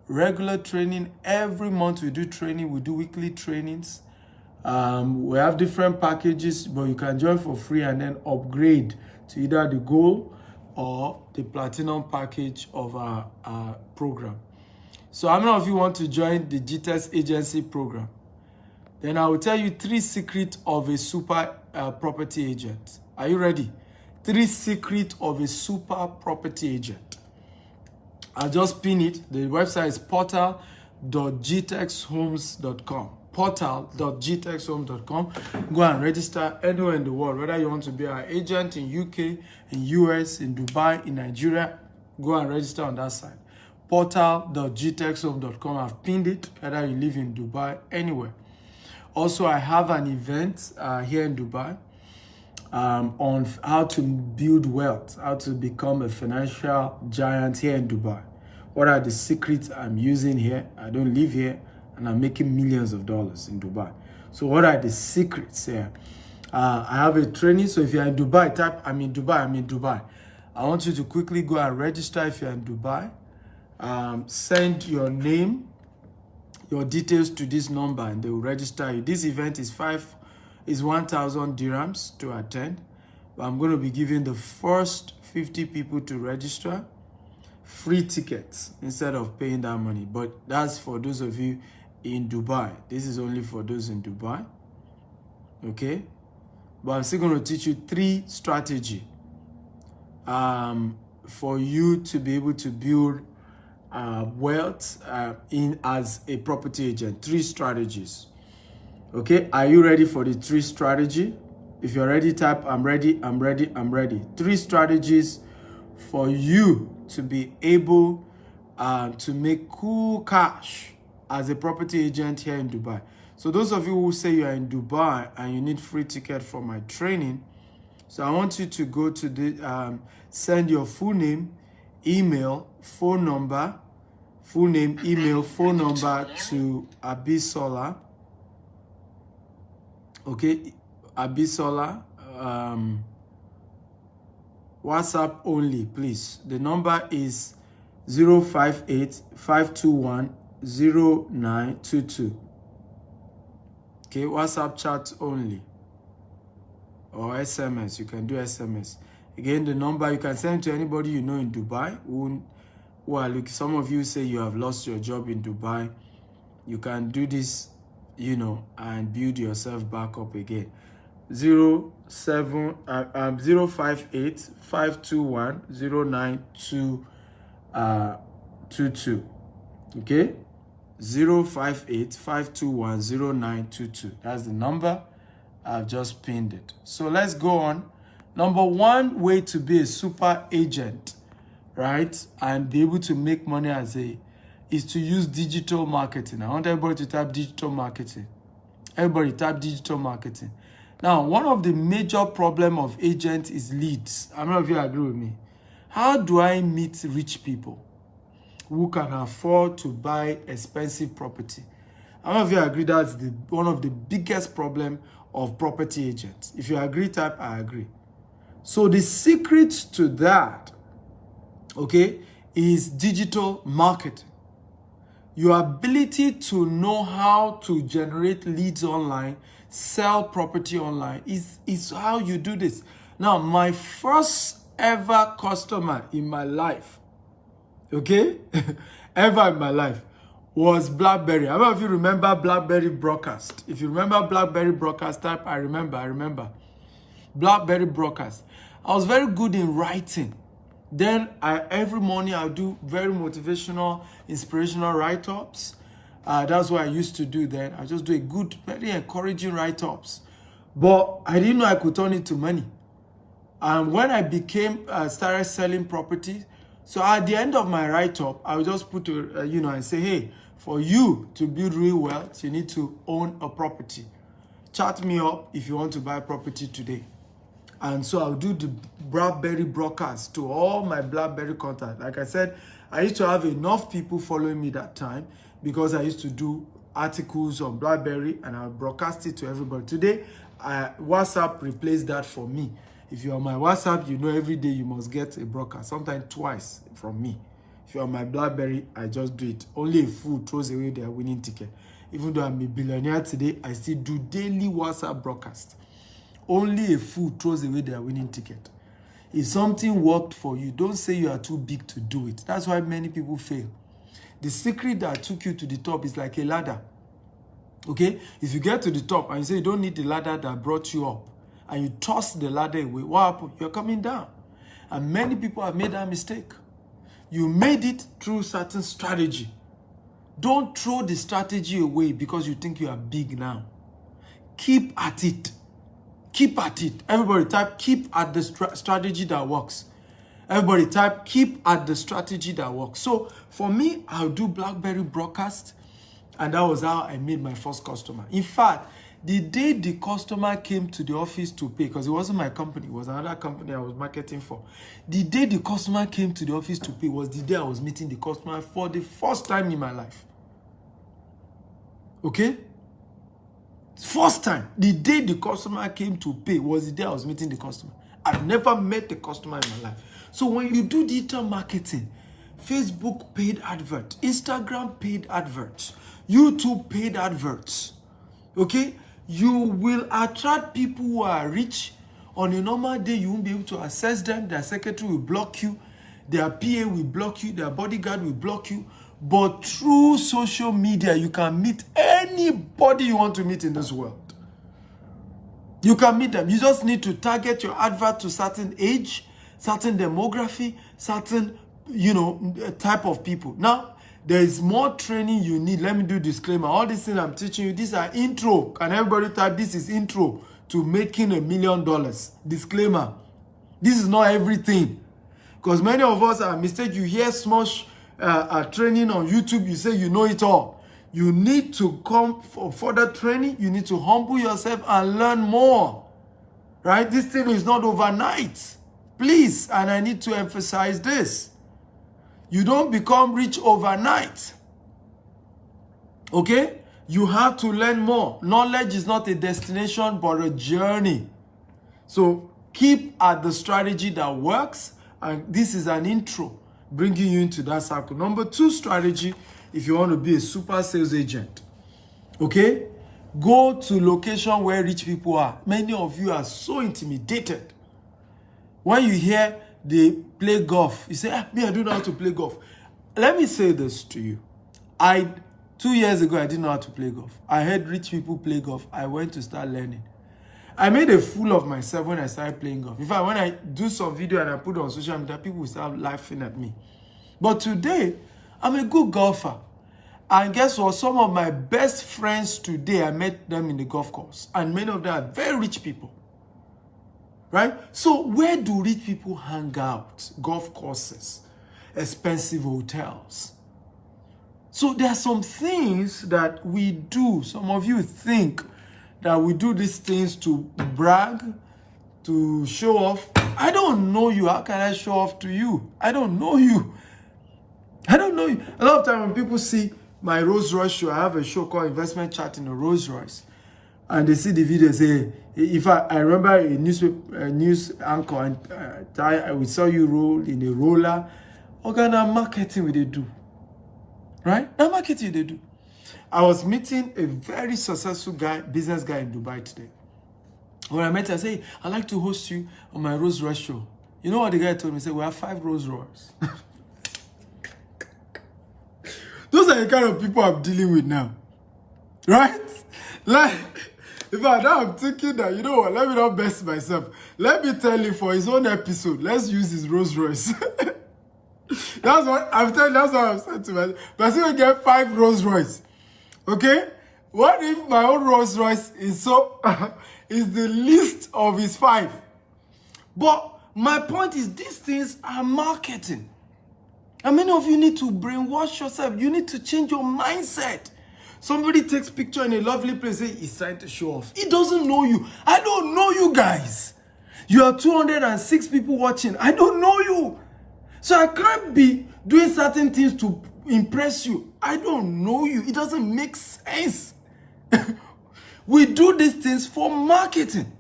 regular training. Every month we do training. We do weekly trainings. We have different packages, but you can join for free and then upgrade to either the gold or the platinum package of our program. So how many of you want to join the GTEX agency program? Then I will tell you 3 secrets of a super property agent. Are you ready? 3 secrets of a super property agent. I'll just pin it. The website is portal.gtexhomes.com. portal.gtexhomes.com. Go and register anywhere in the world, whether you want to be an agent in UK, in US, in Dubai, in Nigeria. Go and register on that site. portal.gtexhomes.com. I've pinned it, whether you live in Dubai, anywhere. Also, I have an event here in Dubai on how to build wealth, how to become a financial giant here in Dubai. What are the secrets I'm using here? I don't live here, and I'm making millions of dollars in Dubai. So what are the secrets here? I have a training. So if you're in Dubai, type, I'm in Dubai, I'm in Dubai. I want you to quickly go and register if you're in Dubai. Send your name, your details to this number, and they will register you. This event is 1,000 dirhams to attend, but I'm going to be giving the first 50 people to register free tickets instead of paying that money. But that's for those of you in Dubai. This is only for those in Dubai. Okay? But I'm still going to teach you 3 strategies for you to be able to build wealth as a property agent. 3 strategies. Okay, are you ready for the 3 strategy? If you're ready, type I'm ready, I'm ready, I'm ready. 3 strategies for you to be able to make cool cash as a property agent here in Dubai. So those of you who say you are in Dubai and you need free ticket for my training, so I want you to go to the send your full name, email, phone number, full name, email, phone number to Abisola. Okay, Abisola, WhatsApp only, please. The number is 058-521-0922. Okay, WhatsApp chat only. Or SMS, you can do SMS. Again, the number, you can send to anybody you know in Dubai. Look, some of you say you have lost your job in Dubai. You can do this, and build yourself back up again. 058-521-0922. Okay, 058-521-0922. That's the number. I've just pinned it. So let's go on. Number 1 way to be a super agent, right, and be able to make money is to use digital marketing. I want everybody to type digital marketing. Everybody type digital marketing. Now, one of the major problem of agents is leads. How many of you agree with me? How do I meet rich people who can afford to buy expensive property? How many of you agree that's one of the biggest problem of property agents? If you agree, type I agree. So the secret to that, okay, is digital marketing. Your ability to know how to generate leads online, sell property online is how you do this. Now, my first ever customer in my life, okay, ever in my life, was BlackBerry. I don't know if you remember BlackBerry Broadcast. If you remember BlackBerry Broadcast type, I remember. BlackBerry Broadcast. I was very good in writing. Then every morning I'll do very motivational, inspirational write-ups. That's what I used to do then. I just do a good, very encouraging write-ups. But I didn't know I could turn it to money. And when I started selling property, so at the end of my write-up, I would just put, and say, hey, for you to build real wealth, you need to own a property. Chat me up if you want to buy property today. And so I'll do the BlackBerry broadcast to all my BlackBerry contacts. Like I said, I used to have enough people following me that time because I used to do articles on BlackBerry and I'll broadcast it to everybody. Today, WhatsApp replaced that for me. If you're on my WhatsApp, you know every day you must get a broadcast, sometimes twice from me. If you're on my BlackBerry, I just do it. Only a fool throws away their winning ticket. Even though I'm a billionaire today, I still do daily WhatsApp broadcast. Only a fool throws away their winning ticket. If something worked for you, don't say you are too big to do it. That's why many people fail. The secret that took you to the top is like a ladder. Okay? If you get to the top and you say you don't need the ladder that brought you up, and you toss the ladder away, what happened? You're coming down. And many people have made that mistake. You made it through certain strategy. Don't throw the strategy away because you think you are big now. Keep at it. Keep at it. Everybody type, keep at the strategy that works. Everybody type, keep at the strategy that works. So for me, I'll do BlackBerry broadcast. And that was how I made my first customer. In fact, the day the customer came to the office to pay, because it wasn't my company, it was another company I was marketing for. The day the customer came to the office to pay was the day I was meeting the customer for the first time in my life. Okay? First time. The day the customer came to pay was the day I was meeting the customer. I've never met the customer in my life. So when you do digital marketing, Facebook paid adverts, Instagram paid adverts, YouTube paid adverts, okay? You will attract people who are rich. On a normal day, you won't be able to access them. Their secretary will block you. Their PA will block you. Their bodyguard will block you. But through social media, you can meet anybody you want to meet in this world. You can meet them. You just need to target your advert to certain age, certain demography, certain, type of people. Now, there is more training you need. Let me do disclaimer. All these things I'm teaching you, these are intro. Can everybody type, this is intro to making $1 million. Disclaimer. This is not everything. Because many of us are mistaken. You hear small training on YouTube, you say you know it all. You need to come for further training. You need to humble yourself and learn more. Right? This thing is not overnight. Please, and I need to emphasize this. You don't become rich overnight. Okay? You have to learn more. Knowledge is not a destination, but a journey. So keep at the strategy that works. And this is an intro, bringing you into that circle. Number 2 strategy, if you want to be a super sales agent. Okay? Go to location where rich people are. Many of you are so intimidated. When you hear they play golf, you say, me, I don't know how to play golf. Let me say this to you. 2 years ago, I didn't know how to play golf. I heard rich people play golf. I went to start learning. I made a fool of myself when I started playing golf. In fact, when I do some video and I put it on social media, people will start laughing at me. But today, I'm a good golfer. And guess what? Some of my best friends today, I met them in the golf course. And many of them are very rich people. Right? So where do rich people hang out? Golf courses, expensive hotels. So there are some things that we do. Some of you think that we do these things to brag, to show off. I don't know you. How can I show off to you? I don't know you. I don't know you. A lot of time when people see my Rolls Royce show, I have a show called Investment Chat in a Rolls Royce. And they see the video, say, if I remember a news anchor, and we saw you roll in a roller. What kind of marketing will they do? Right? Now marketing they do. I was meeting a very successful business guy in Dubai today. When I met him, I said, I'd like to host you on my Rolls Royce show. You know what the guy told me? He said, we have 5 Rolls Royce. Those are the kind of people I'm dealing with now. Right? Like, in fact, now I'm thinking that, you know what, let me not best myself. Let me tell you, for his own episode, let's use his Rolls Royce. That's what I'm telling you, that's what I'm saying to myself. But I still get 5 Rolls Royce. Okay? What if my own Rolls Royce is so is the least of his 5? But my point is, these things are marketing. And many of you need to brainwash yourself. You need to change your mindset. Somebody takes picture in a lovely place, say he's trying to show off. He doesn't know you. I don't know you guys. You are 206 people watching. I don't know you. So I can't be doing certain things to impress you. I don't know you. It doesn't make sense. We do these things for marketing,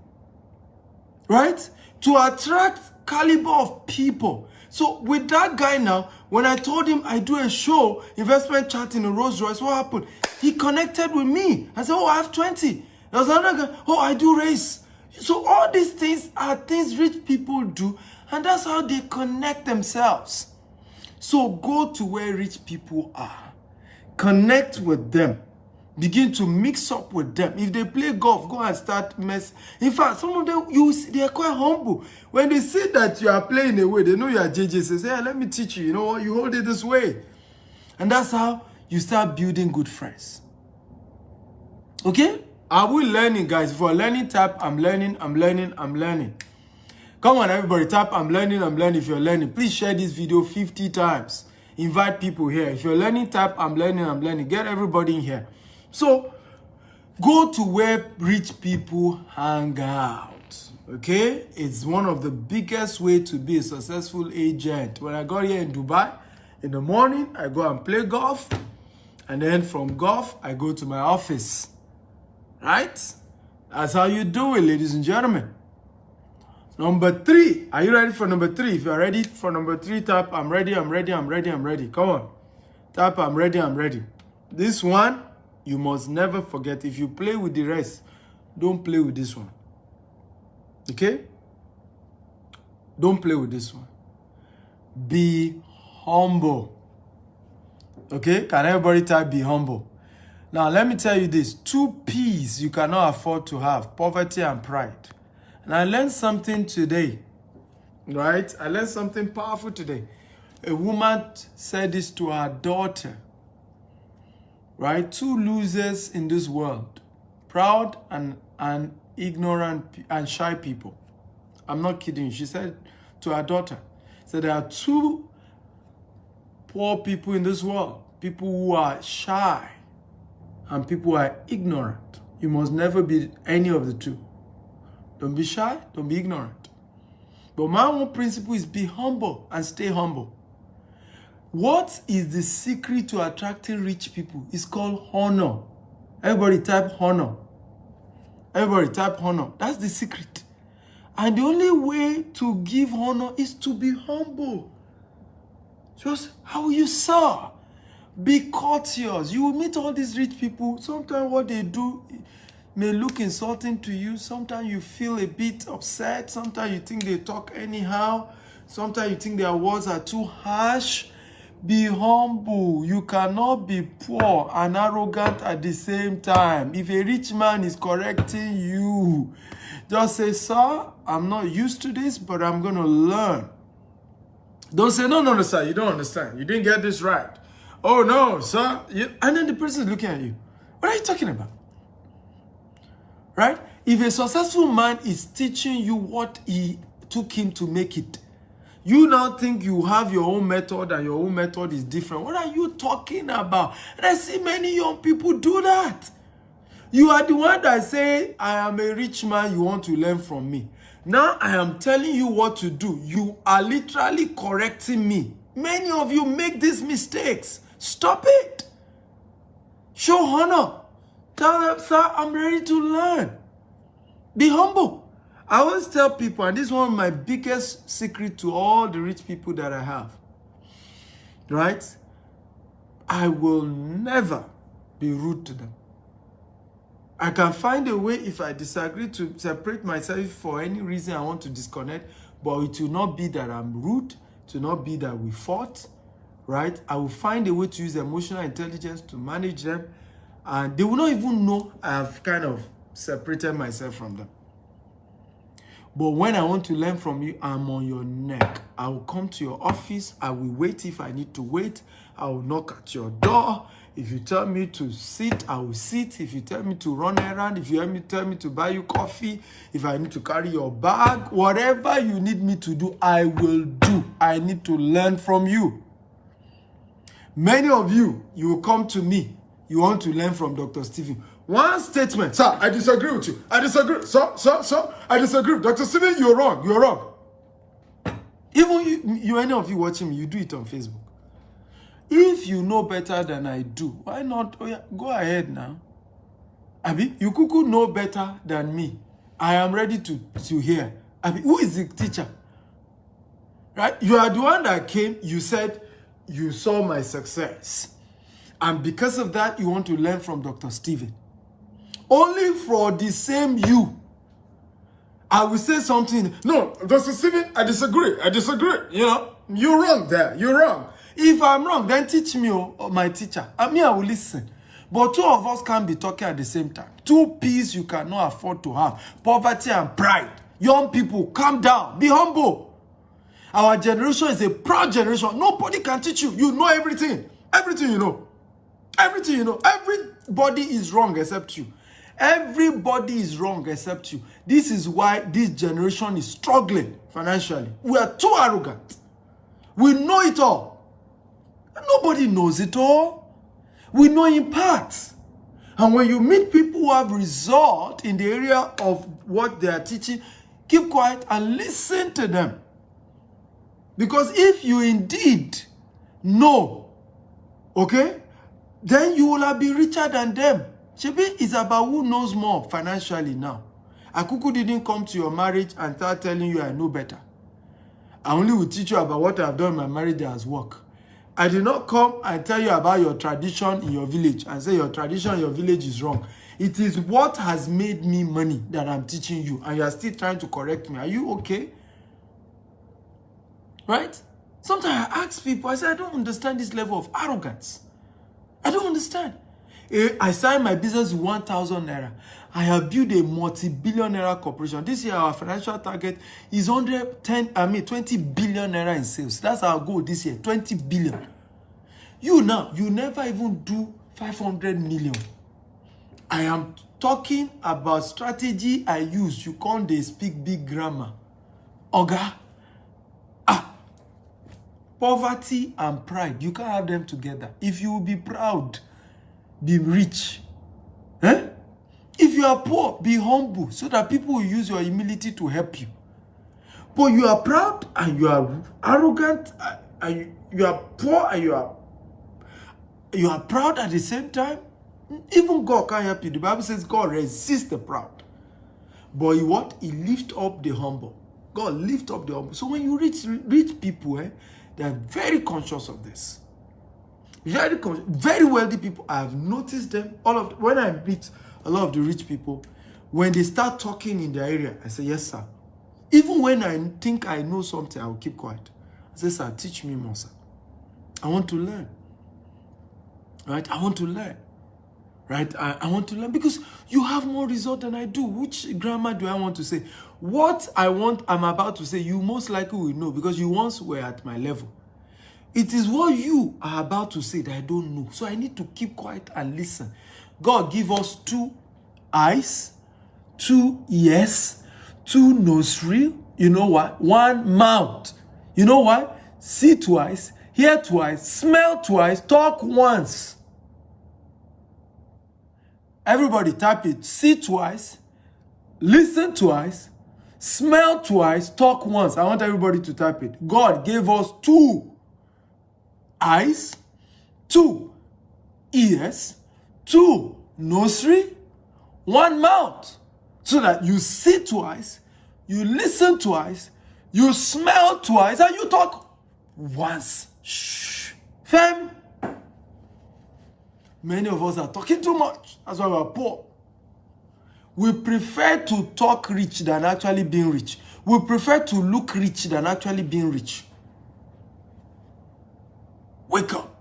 right? To attract caliber of people. So with that guy now, when I told him I do a show, investment chat in a Rolls Royce, what happened? He connected with me. I said, oh, I have 20. There was another guy, oh, I do race. So all these things are things rich people do, and that's how they connect themselves. So go to where rich people are. Connect with them. Begin to mix up with them. If they play golf, go and start mess. In fact, some of them, you see, they are quite humble. When they see that you are playing away, they know you are JJ. Say, hey, let me teach you. You know what? You hold it this way. And that's how you start building good friends. Okay? Are we learning, guys? If you're learning, type, I'm learning, I'm learning, I'm learning. Come on, everybody, type, I'm learning, I'm learning. If you're learning, please share this video 50 times. Invite people here. If you're learning, type, I'm learning, I'm learning. Get everybody in here. So, go to where rich people hang out, okay? It's one of the biggest ways to be a successful agent. When I got here in Dubai, in the morning, I go and play golf. And then from golf, I go to my office, right? That's how you do it, ladies and gentlemen. Number 3, are you ready for number 3? If you're ready for number 3, type, I'm ready, I'm ready, I'm ready, I'm ready. Come on. Type, I'm ready, I'm ready. This one, you must never forget. If you play with the rest, don't play with this one. Okay? Don't play with this one. Be humble. Okay? Can everybody type be humble? Now, let me tell you this. 2 P's you cannot afford to have. Poverty and pride. And I learned something today. Right? I learned something powerful today. A woman said this to her daughter. Right? 2 losers in this world. Proud and ignorant and shy people. I'm not kidding. She said to her daughter, so there are 2 poor people in this world. People who are shy and people who are ignorant. You must never be any of the 2. Don't be shy, don't be ignorant. But my own principle is be humble and stay humble. What is the secret to attracting rich people? It's called honor. Everybody type honor. Everybody type honor. That's the secret. And the only way to give honor is to be humble. Just how you saw. Be courteous. You will meet all these rich people. Sometimes what they do may look insulting to you. Sometimes you feel a bit upset. Sometimes you think they talk anyhow. Sometimes you think their words are too harsh. Be humble. You cannot be poor and arrogant at the same time. If a rich man is correcting you, just say, sir, I'm not used to this, but I'm going to learn. Don't say, no, sir, you don't understand. You didn't get this right. Oh, no, sir. And then the person is looking at you. What are you talking about? Right? If a successful man is teaching you what he took him to make it, you now think you have your own method and your own method is different. What are you talking about? And I see many young people do that. You are the one that say, I am a rich man, you want to learn from me. Now I am telling you what to do. You are literally correcting me. Many of you make these mistakes. Stop it. Show honor. Tell them, sir, I'm ready to learn. Be humble. I always tell people, and this is one of my biggest secrets to all the rich people that I have, right? I will never be rude to them. I can find a way if I disagree to separate myself for any reason I want to disconnect, but it will not be that I'm rude. It will not be that we fought, right? I will find a way to use emotional intelligence to manage them, and they will not even know I have kind of separated myself from them. But when I want to learn from you, I'm on your neck. I will come to your office. I will wait if I need to wait. I will knock at your door. If you tell me to sit, I will sit. If you tell me to run errand, if you tell me to buy you coffee, if I need to carry your bag, whatever you need me to do, I will do. I need to learn from you. Many of you, you will come to me. You want to learn from Dr. Stephen. One statement, sir, I disagree with you. I disagree. Sir, I disagree. Dr. Stephen, you're wrong. You're wrong. Even you, any of you watching me, you do it on Facebook. If you know better than I do, why not? Oh yeah, go ahead now. Abi, you could know better than me. I am ready to hear. Abi, who is the teacher? Right? You are the one that came, you said you saw my success. And because of that, you want to learn from Dr. Stephen. Only for the same you. I will say something. No, Dr. Stephen, I disagree. You know, you're wrong there. You're wrong. If I'm wrong, then teach me, my teacher. I will listen. But two of us can't be talking at the same time. Two P's you cannot afford to have. Poverty and pride. Young people, calm down. Be humble. Our generation is a proud generation. Nobody can teach you. You know everything. Everything you know. Everything you know. Everybody is wrong except you. Everybody is wrong except you. This is why this generation is struggling financially. We are too arrogant. We know it all. Nobody knows it all. We know in parts. And when you meet people who have result in the area of what they are teaching, keep quiet and listen to them. Because if you indeed know, okay, then you will have been richer than them. Shebi is about who knows more financially now. Akuku didn't come to your marriage and start telling you I know better. I only will teach you about what I've done in my marriage that has worked. I did not come and tell you about your tradition in your village and say your tradition in your village is wrong. It is what has made me money that I'm teaching you, and you are still trying to correct me. Are you okay? Right? Sometimes I ask people, I say, I don't understand this level of arrogance. I don't understand. I started my business with 1,000 naira. I have built a multi-billion naira corporation. This year, our financial target is 20 billion naira in sales. That's our goal this year, 20 billion. You never even do 500 million. I am talking about strategy I use. You can't speak big grammar. Oga. Poverty and pride, you can't have them together. If you will be proud, be rich. If you are poor, be humble so that people will use your humility to help you. But you are proud and you are arrogant and you are poor and you are proud at the same time. Even God can't help you. The Bible says God resists the proud. But He lifts up the humble. God lifts up the humble. So when you reach people, they are very conscious of this. Very wealthy people. I have noticed them. When I meet a lot of the rich people, when they start talking in their area, I say, yes, sir. Even when I think I know something, I will keep quiet. I say, sir, teach me more, sir. I want to learn. Right? I want to learn. Right? I want to learn because you have more result than I do. Which grammar do I want to say? What I'm about to say, you most likely will know because you once were at my level. It is what you are about to say that I don't know. So I need to keep quiet and listen. God give us 2 eyes, 2 ears, 2 nostrils. You know what? 1 mouth. You know what? See twice, hear twice, smell twice, talk once. Everybody type it. See twice, listen twice, smell twice, talk once. I want everybody to type it. God gave us 2 eyes, 2 ears, 2 nostrils, 1 mouth. So that you see twice, you listen twice, you smell twice, and you talk once. Shh. Fam. Many of us are talking too much. That's why we're poor. We prefer to talk rich than actually being rich. We prefer to look rich than actually being rich. Wake up.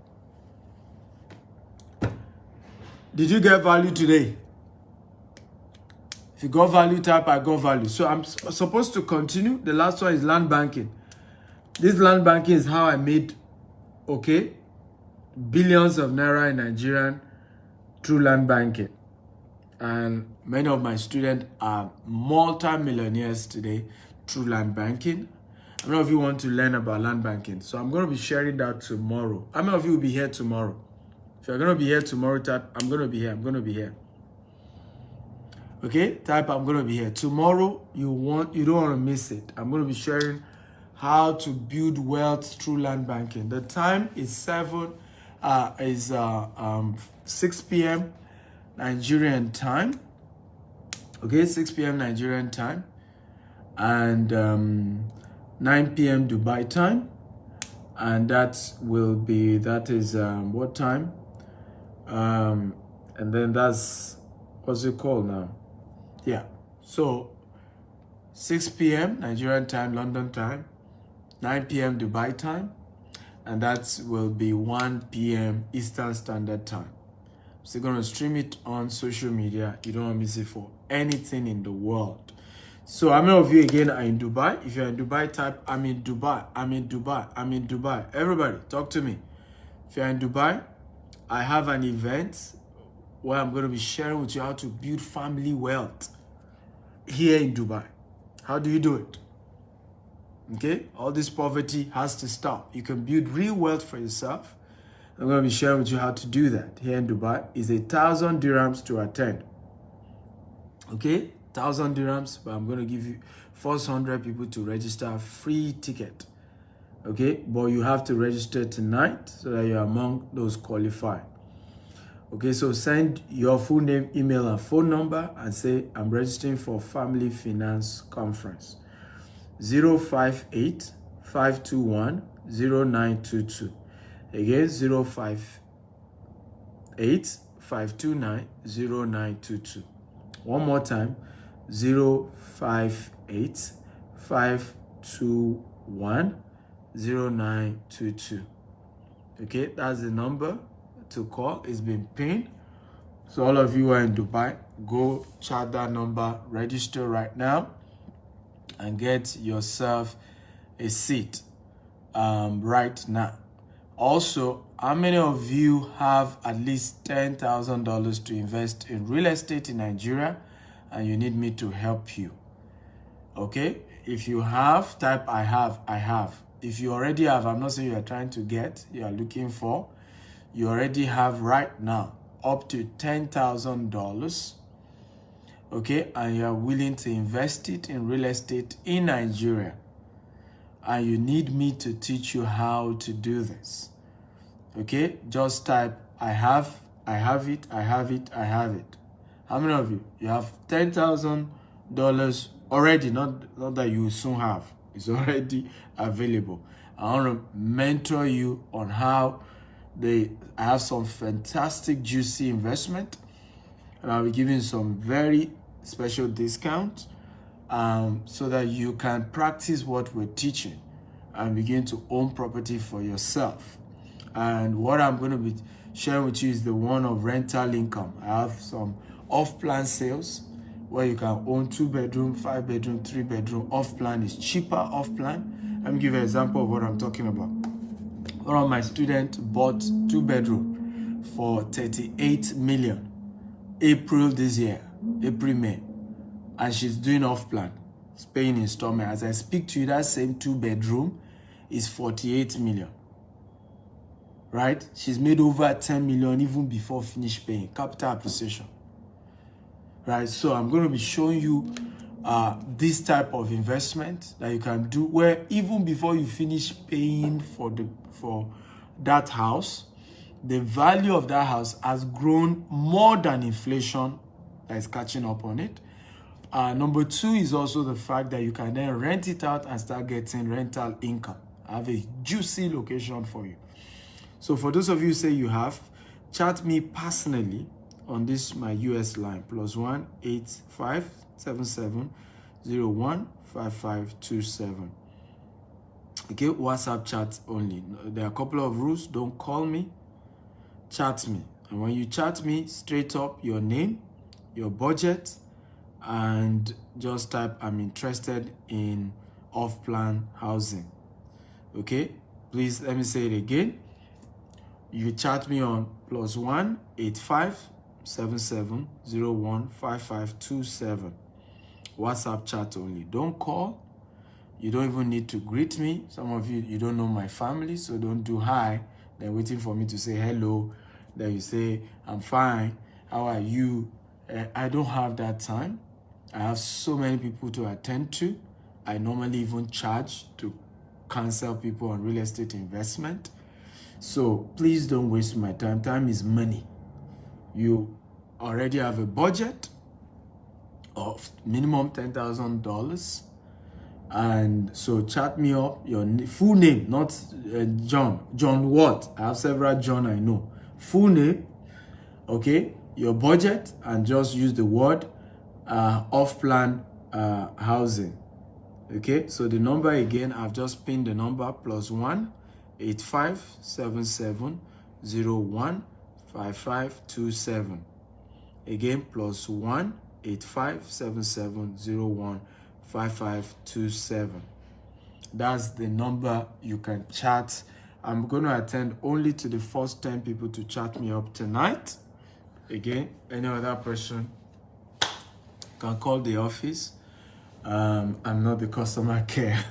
Did you get value today? If you got value, type I got value. So I'm supposed to continue. The last one is land banking. This land banking is how I made, okay, billions of naira in Nigeria through land banking. And many of my students are multi-millionaires today through land banking. How many of you want to learn about land banking? So I'm going to be sharing that tomorrow. How many of you will be here tomorrow? If you're going to be here tomorrow, type I'm going to be here. I'm going to be here. Okay, type I'm going to be here. Tomorrow, you don't want to miss it. I'm going to be sharing how to build wealth through land banking. The time is 6 p.m. Nigerian time. Okay, 6 p.m. Nigerian time. And 9 p.m. Dubai time. And that is what time? And then that's, what's it called now? Yeah, so 6 p.m. Nigerian time, London time, 9 p.m. Dubai time, and that will be 1 p.m. Eastern Standard Time. So you're going to stream it on social media. You don't want to miss it for anything in the world. So how many of you again are in Dubai? If you're in Dubai, type I'm in Dubai, I'm in Dubai, I'm in Dubai. Everybody, talk to me. If you're in Dubai, I have an event where I'm going to be sharing with you how to build family wealth here in Dubai. How do you do it? Okay, all this poverty has to stop. You can build real wealth for yourself. I'm going to be sharing with you how to do that here in Dubai. It's 1,000 dirhams to attend. Okay, 1,000 dirhams, but I'm going to give you 400 people to register, free ticket. Okay, but you have to register tonight so that you're among those qualified. Okay, so send your full name, email, and phone number and say, I'm registering for Family Finance Conference. 058 521 0922. Again, 058 529 0922. One more time, 058 521 0922. Okay, that's the number to call. It's been pinned. So all of you who are in Dubai, go chat that number, register right now, and get yourself a seat right now. Also, how many of you have at least $10,000 to invest in real estate in Nigeria and you need me to help you? Okay, if you have, type I have, I have. If you already have, I'm not saying you are trying to get, you are looking for, you already have right now up to $10,000, okay, and you are willing to invest it in real estate in Nigeria, and you need me to teach you how to do this. Okay, just type I have it, I have it, I have it. How many of you? You have $10,000 already, not that you will soon have. It's already available. I want to mentor you on how I have some fantastic juicy investment, and I'll be giving some very special discounts so that you can practice what we're teaching and begin to own property for yourself. And what I'm going to be sharing with you is the one of rental income. I have some off-plan sales where you can own 2-bedroom, 5-bedroom, 3-bedroom. Off-plan is cheaper off-plan. Let me give you an example of what I'm talking about. One of my students bought 2-bedroom for 38 million. April this year, April, May. And she's doing off-plan. It's paying installment. As I speak to you, that same 2-bedroom is 48 million. Right? She's made over 10 million even before finish paying. Capital appreciation. Right? So I'm going to be showing you this type of investment that you can do where even before you finish paying for that house, the value of that house has grown more than inflation that is catching up on it. Number two is also the fact that you can then rent it out and start getting rental income. I have a juicy location for you. So for those of you who say you have, chat me personally on this my US line, +1 8577 01 5527. Okay, WhatsApp chat only. There are a couple of rules. Don't call me, chat me. And when you chat me, straight up your name, your budget, and just type I'm interested in off-plan housing. Okay, please let me say it again. You chat me on +1 85 77 01 5527. WhatsApp chat only. Don't call. You don't even need to greet me. Some of you don't know my family, so don't do hi, then waiting for me to say hello. Then you say, I'm fine, how are you? I don't have that time. I have so many people to attend to. I normally even charge to counsel people on real estate investment. So please don't waste my time. Time is money. You already have a budget of minimum $10,000. And so chat me up, your full name, not John what? I have several John I know. Full name, okay, your budget, and just use the word off-plan housing. Okay, so the number again, I've just pinned the number +1 85 77 01 5527. Again, +1 85 77 01 5527. That's the number you can chat. I'm going to attend only to the first 10 people to chat me up tonight. Again, any other person can call the office. I'm not the customer care.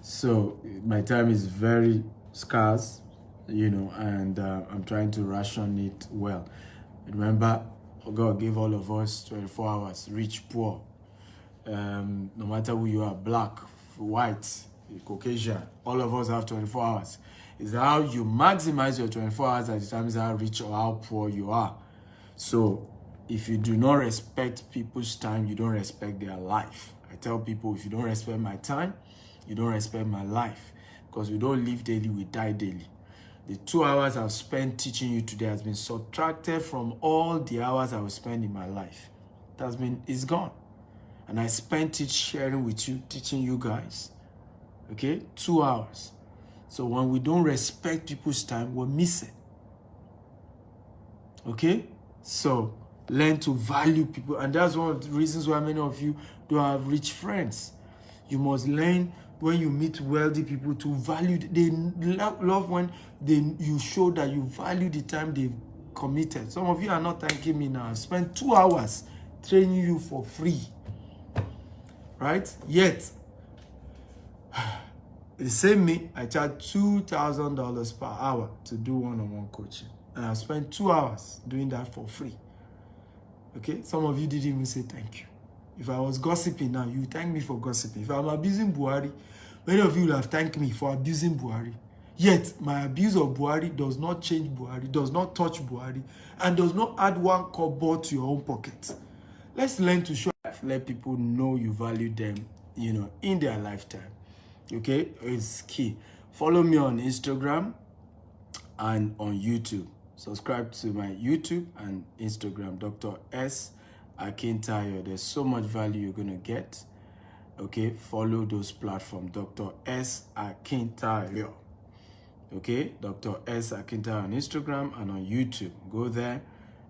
So my time is very scarce, and I'm trying to ration it well. Remember, God gave all of us 24 hours, rich, poor. No matter who you are, black, white, Caucasian, all of us have 24 hours. It's how you maximize your 24 hours that determines how rich or how poor you are. So if you do not respect people's time, you don't respect their life. I tell people, if you don't respect my time, you don't respect my life. Because we don't live daily, we die daily. The 2 hours I've spent teaching you today has been subtracted from all the hours I will spend in my life. It's gone. And I spent it sharing with you, teaching you guys. Okay? 2 hours. So when we don't respect people's time, we're missing. Okay? So learn to value people. And that's one of the reasons why many of you don't have rich friends. You must learn when you meet wealthy people to value. They love when you show that you value the time they've committed. Some of you are not thanking me now. I spent 2 hours training you for free. Right? Yet, the same me, I charge $2,000 per hour to do one-on-one coaching. And I spent 2 hours doing that for free. Okay? Some of you didn't even say thank you. If I was gossiping now, you thank me for gossiping. If I'm abusing Buhari, many of you will have thanked me for abusing Buhari. Yet, my abuse of Buhari does not change Buhari, does not touch Buhari, and does not add 1 kobo to your own pocket. Let's learn to show life. Let people know you value them, in their lifetime. Okay? It's key. Follow me on Instagram and on YouTube. Subscribe to my YouTube and Instagram, Dr. S. Akintayo. There's so much value you're going to get. Okay? Follow those platforms, Dr. S. Akintayo. Okay? Dr. S. Akintayo on Instagram and on YouTube. Go there.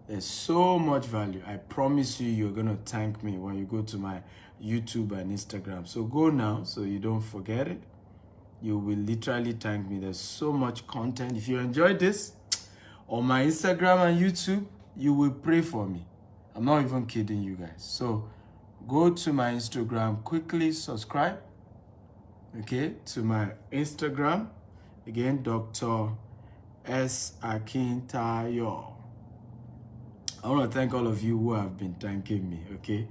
There's so much value. I promise you're going to thank me when you go to my YouTube and Instagram. So go now so you don't forget it. You will literally thank me. There's so much content. If you enjoyed this, on my Instagram and YouTube, you will pray for me. I'm not even kidding you guys. So go to my Instagram, quickly subscribe, okay, to my Instagram. Again, Dr. S. Akintayo. I want to thank all of you who have been thanking me, okay?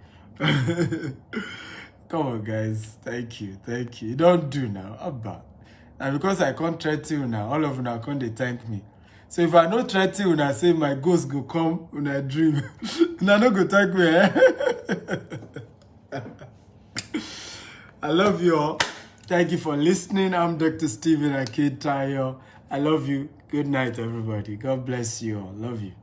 Come on, guys. Thank you. Thank you. Don't do now. Abba. And because I can't threaten you now, all of you now can't they thank me. So if I no threaten you now, say my ghost go come when I dream. Now no go thank me, eh? I love you all. Thank you for listening. I'm Dr. Stephen Akintayo. I love you. Good night, everybody. God bless you all. Love you.